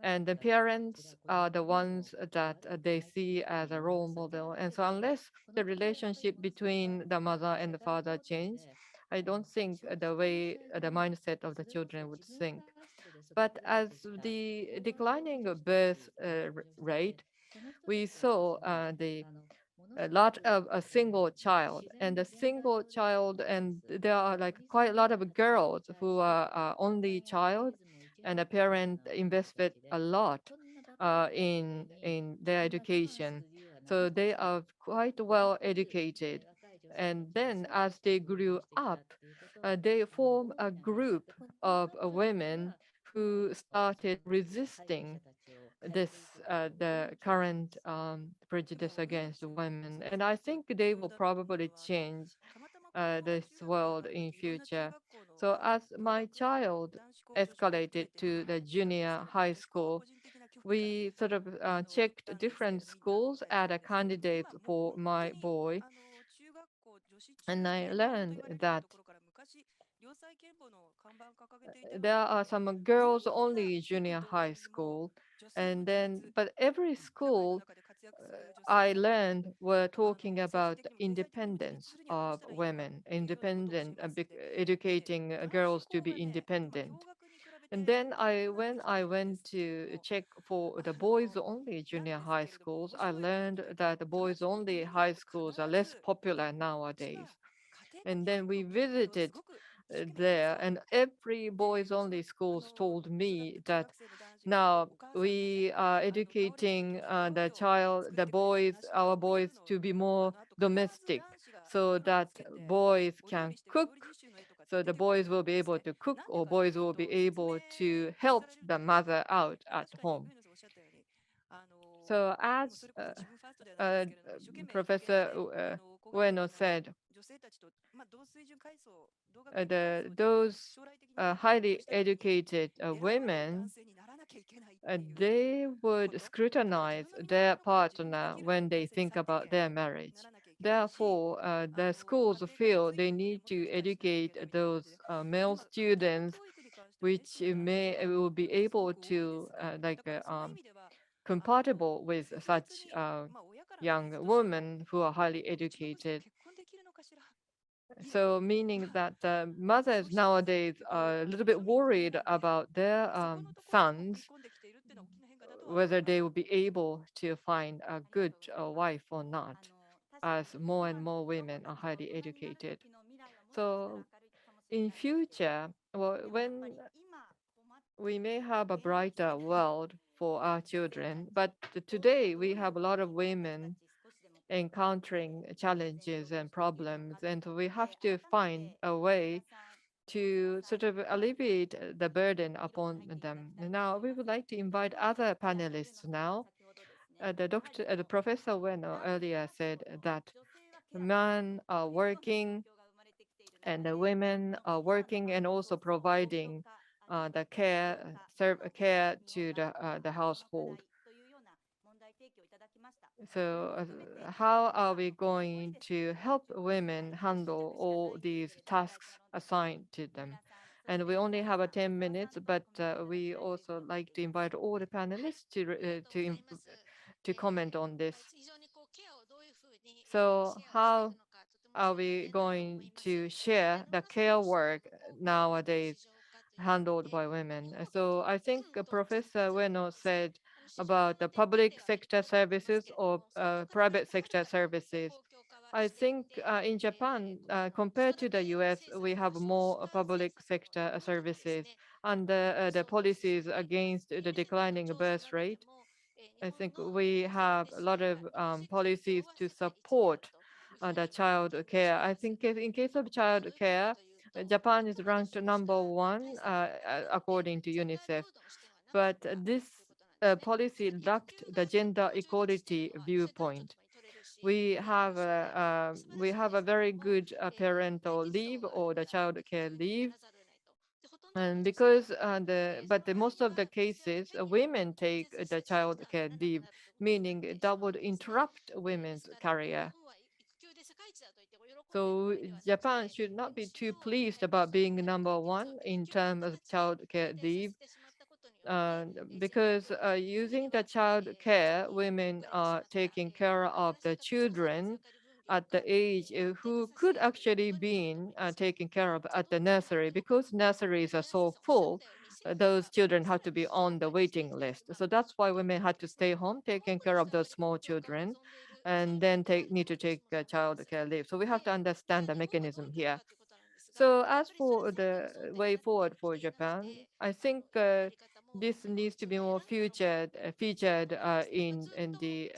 And the parents are the ones that they see as a role model. And so unless the relationship between the mother and the father change, I don't think the way the mindset of the children would think. But as the declining birth rate, we saw the a lot of a single child, and a single child, and there are like quite a lot of girls who are only child, and a parent invested a lot in their education, so they are quite well educated. And then as they grew up, they form a group of women who started resisting this the current prejudice against women, and I think they will probably change this world in future. So as my child escalated to the junior high school, we sort of checked different schools as a candidate for my boy, and I learned that there are some girls only junior high school, and then but every school I learned were talking about independence of women, independent, educating girls to be independent. And then when I went to check for the boys only junior high schools, I learned that the boys only high schools are less popular nowadays. And then we visited there, and every boys only schools told me that now we are educating our boys to be more domestic so that boys can cook. So the boys will be able to cook, or boys will be able to help the mother out at home. So as uh, Professor Ueno said, those highly educated women, they would scrutinize their partner when they think about their marriage. Therefore, the schools feel they need to educate those male students, which will be able to compatible with such young women who are highly educated. So meaning that mothers nowadays are a little bit worried about their sons, whether they will be able to find a good wife or not, as more and more women are highly educated. So in future, well, when we may have a brighter world for our children, but today we have a lot of women encountering challenges and problems, and we have to find a way to sort of alleviate the burden upon them. Now, we would like to invite other panelists now. The Professor Ueno earlier said that men are working and the women are working and also providing the care to the household. So, how are we going to help women handle all these tasks assigned to them? And we only have 10 minutes, but we also like to invite all the panelists to comment on this. So, how are we going to share the care work nowadays handled by women? So I think Professor Ueno said about the public sector services or private sector services. I think in Japan, compared to the US, we have more public sector services, and the policies against the declining birth rate. I think we have a lot of policies to support the child care. I think in case of child care, Japan is ranked #1 according to UNICEF. But this policy lacked the gender equality viewpoint. We have a very good parental leave or the child care leave, and because the most of the cases, women take the child care leave, meaning that would interrupt women's career. So Japan should not be too pleased about being #1 in terms of child care leave, uh, because using the child care, women are taking care of the children at the age who could actually be taken care of at the nursery, because nurseries are so full. Those children have to be on the waiting list. So that's why women had to stay home taking care of those small children, and then need to take child care leave. So we have to understand the mechanism here. So as for the way forward for Japan, I think this needs to be more featured in the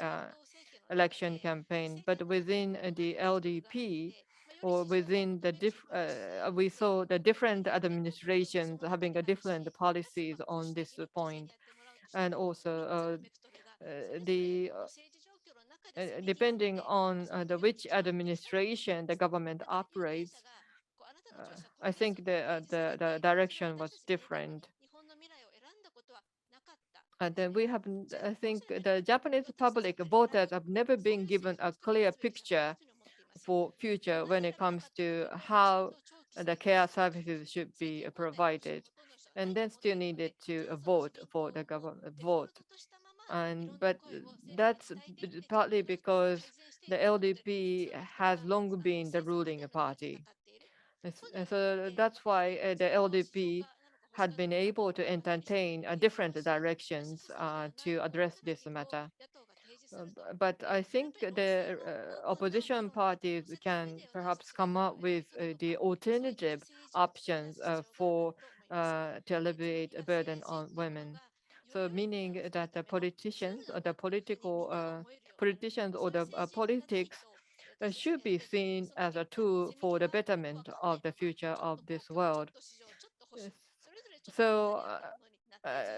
election campaign. But within the LDP, or within we saw the different administrations having a different policies on this point, and also the depending on the which administration the government operates, I think the direction was different. And then I think the Japanese public voters have never been given a clear picture for future when it comes to how the care services should be provided, and then still needed to vote for the government vote. And but that's partly because the LDP has long been the ruling party. So that's why the LDP had been able to entertain different directions to address this matter. But I think the opposition parties can perhaps come up with the alternative options to alleviate a burden on women. So meaning that the politicians or the politicians or the politics should be seen as a tool for the betterment of the future of this world. Yes. So,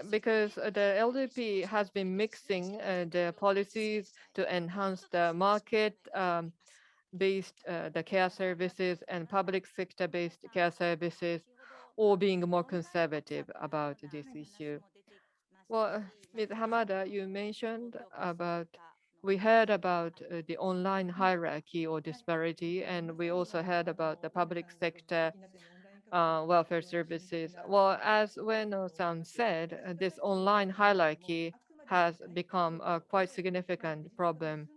because the LDP has been mixing the policies to enhance the market based the care services and public sector based care services, or being more conservative about this issue. Well, Ms. Hamada, you mentioned about, we heard about the online hierarchy or disparity, and we also heard about the public sector welfare services. Well, as Ueno-san said, this online hierarchy has become a quite significant problem.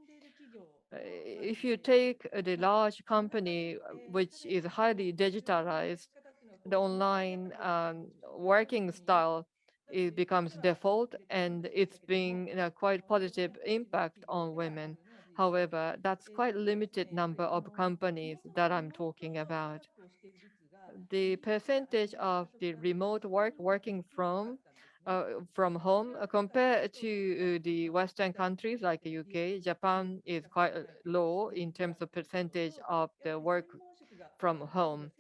If you take the large company, which is highly digitalized, the online working style, it becomes default, and it's been a quite positive impact on women. However, that's quite limited number of companies that I'm talking about. The percentage of the remote work working from home compared to the Western countries like the UK, Japan is quite low in terms of percentage of the work from home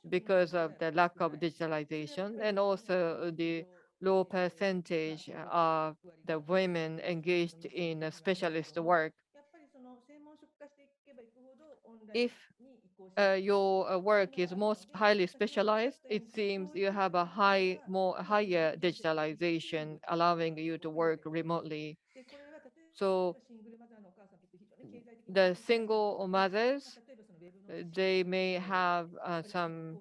because of the lack of digitalization and also the low percentage of the women engaged in specialist work. If your work is more highly specialized, it seems you have a higher digitalization, allowing you to work remotely. So the single mothers, they may have some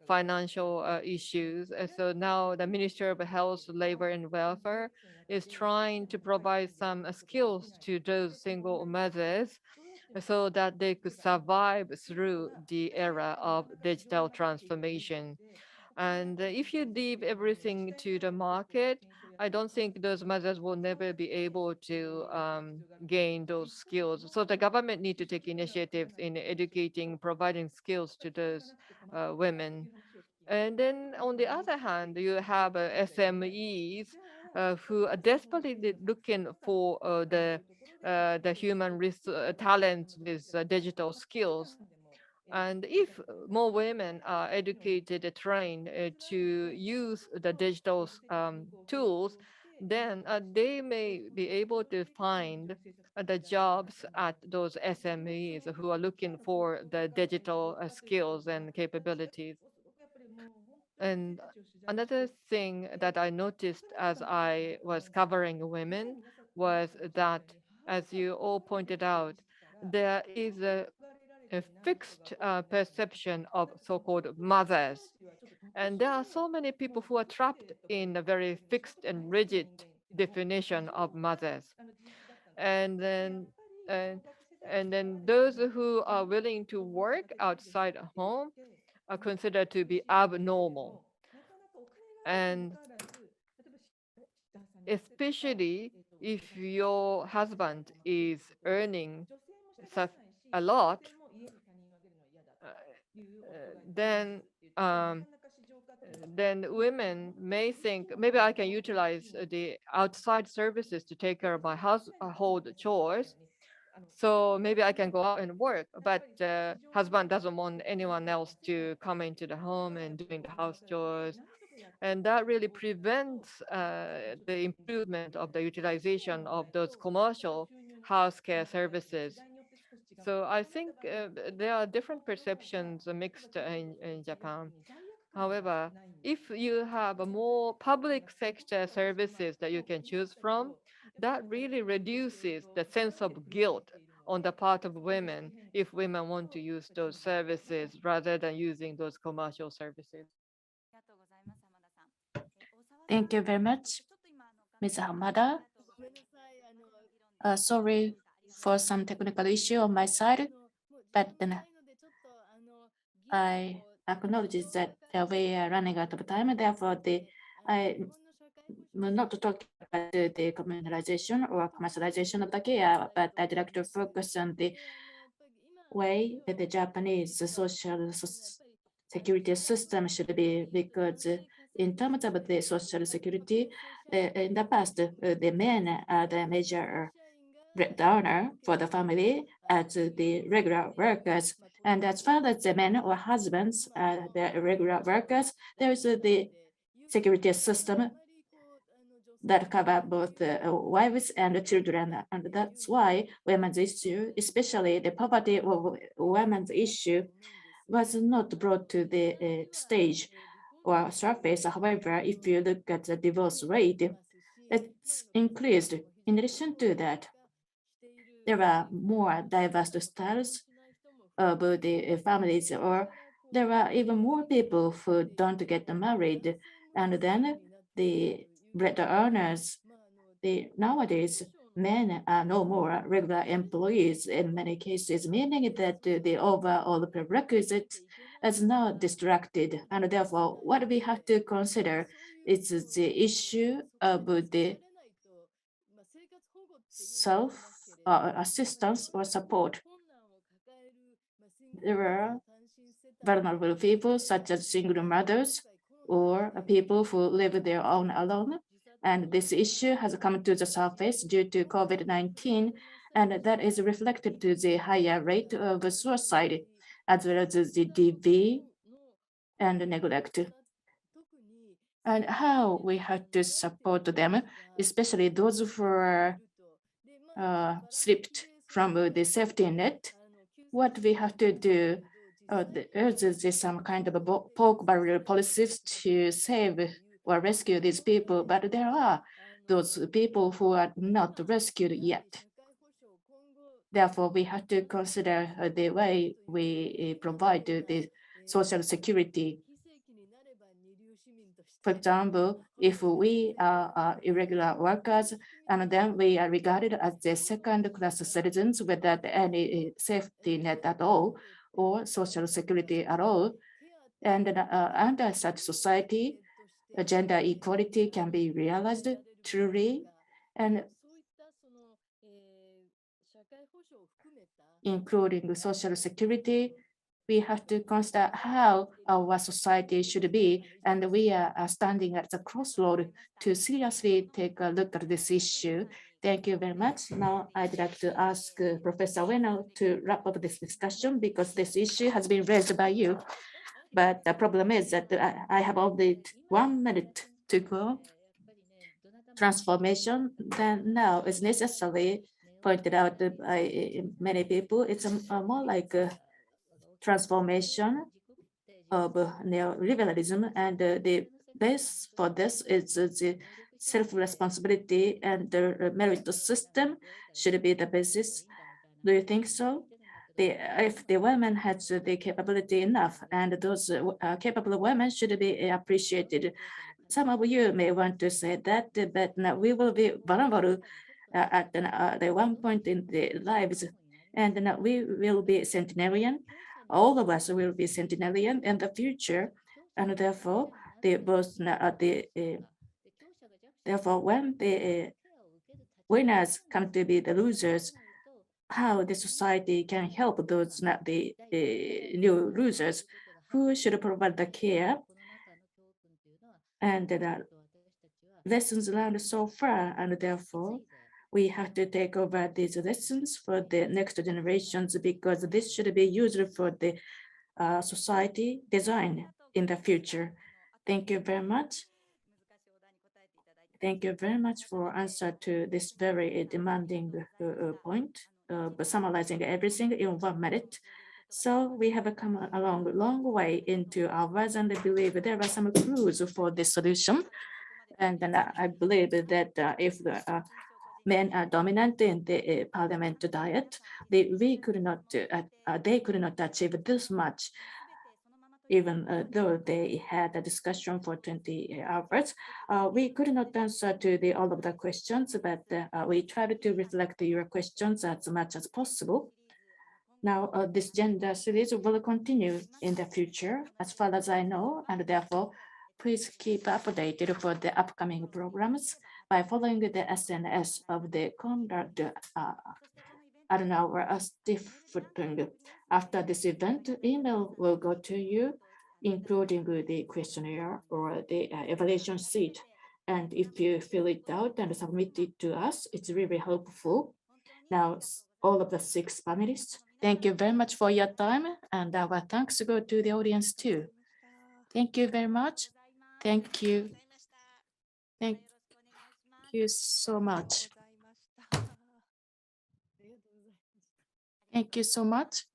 financial issues. So now the Ministry of Health, Labor and Welfare is trying to provide some skills to those single mothers so that they could survive through the era of digital transformation. And if you leave everything to the market, I don't think those mothers will never be able to gain those skills. So the government need to take initiatives in educating, providing skills to those women. And then on the other hand, you have SMEs who are desperately looking for the human talent with digital skills. And if more women are educated, trained to use the digital tools, then they may be able to find the jobs at those SMEs who are looking for the digital skills and capabilities. And another thing that I noticed as I was covering women was that, as you all pointed out, there is a fixed perception of so-called mothers. And there are so many people who are trapped in a very fixed and rigid definition of mothers. And then, and, and then those who are willing to work outside home are considered to be abnormal. And especially if your husband is earning a lot, uh, then um, then women may think maybe I can utilize the outside services to take care of my household chores. So maybe I can go out and work, but husband doesn't want anyone else to come into the home and doing the house chores. And that really prevents the improvement of the utilization of those commercial house care services. So I think there are different perceptions mixed in Japan. However, if you have a more public sector services that you can choose from, that really reduces the sense of guilt on the part of women if women want to use those services rather than using those commercial services. Thank you very much, Ms. Hamada. Sorry for some technical issue on my side, but then I acknowledge that we are running out of time. Therefore, I will not talk about the communalization or commercialization of the care, but I'd like to focus on the way that the Japanese social security system should be, because in terms of the social security, in the past, the men are the major breadwinner for the family as the regular workers. And as far as the men or husbands are the regular workers, there is the security system that cover both the wives and the children. And that's why women's issue, especially the poverty of women's issue, was not brought to the stage or surface. However, if you look at the divorce rate, it's increased. In addition to that, there are more diverse styles of the families, or there are even more people who don't get married. And then the bread earners, nowadays, men are no more regular employees in many cases, meaning that the overall prerequisite is now distracted. And therefore, what we have to consider is the issue of the self-assistance or support. There are vulnerable people such as single mothers or people who live their own alone. And this issue has come to the surface due to COVID-19, and that is reflected to the higher rate of suicide, as well as the DV and neglect. And how we have to support them, especially those who are slipped from the safety net. What we have to do, there's some kind of a pork barrel policies to save or rescue these people, but there are those people who are not rescued yet. Therefore, we have to consider the way we provide the social security. For example, if we are irregular workers and then we are regarded as the second-class citizens without any safety net at all or social security at all, and under such society, gender equality can be realized truly, and including social security, we have to consider how our society should be, and we are standing at the crossroad to seriously take a look at this issue. Thank you very much. Now I'd like to ask Professor Ueno to wrap up this discussion because this issue has been raised by you. But the problem is that I have only 1 minute to go. Transformation then now is necessary, pointed out by many people. It's more like a transformation of neoliberalism, and the base for this is the self-responsibility, and the merit system should be the basis. Do you think so? If the women has the capability enough, and those capable women should be appreciated. Some of you may want to say that, but now we will be vulnerable at the one point in their lives, and now we will be centenarian. All of us will be centenarian in the future, and therefore therefore when the winners come to be the losers, how the society can help those not the new losers, who should provide the care, and the lessons learned so far, and therefore we have to take over these lessons for the next generations, because this should be used for the society design in the future. Thank you very much. Thank you very much for answer to this very demanding point, summarizing everything in 1 minute. So we have come along a long way into hours, and I believe there are some clues for the solution. And then I believe that if men are dominant in the parliament diet. They could not achieve this much, even though they had a discussion for 20 hours. We could not answer to all of the questions, but we tried to reflect your questions as much as possible. Now, this gender series will continue in the future, as far as I know, and therefore, please keep updated for the upcoming programs by following the SNS of the Konrad-Adenauer-Stiftung. After this event, email will go to you, including the questionnaire or the evaluation sheet. And if you fill it out and submit it to us, it's really helpful. Now, all of the 6 panelists, thank you very much for your time, and our thanks go to the audience too. Thank you very much. Thank you. Thank you so much. Thank you so much.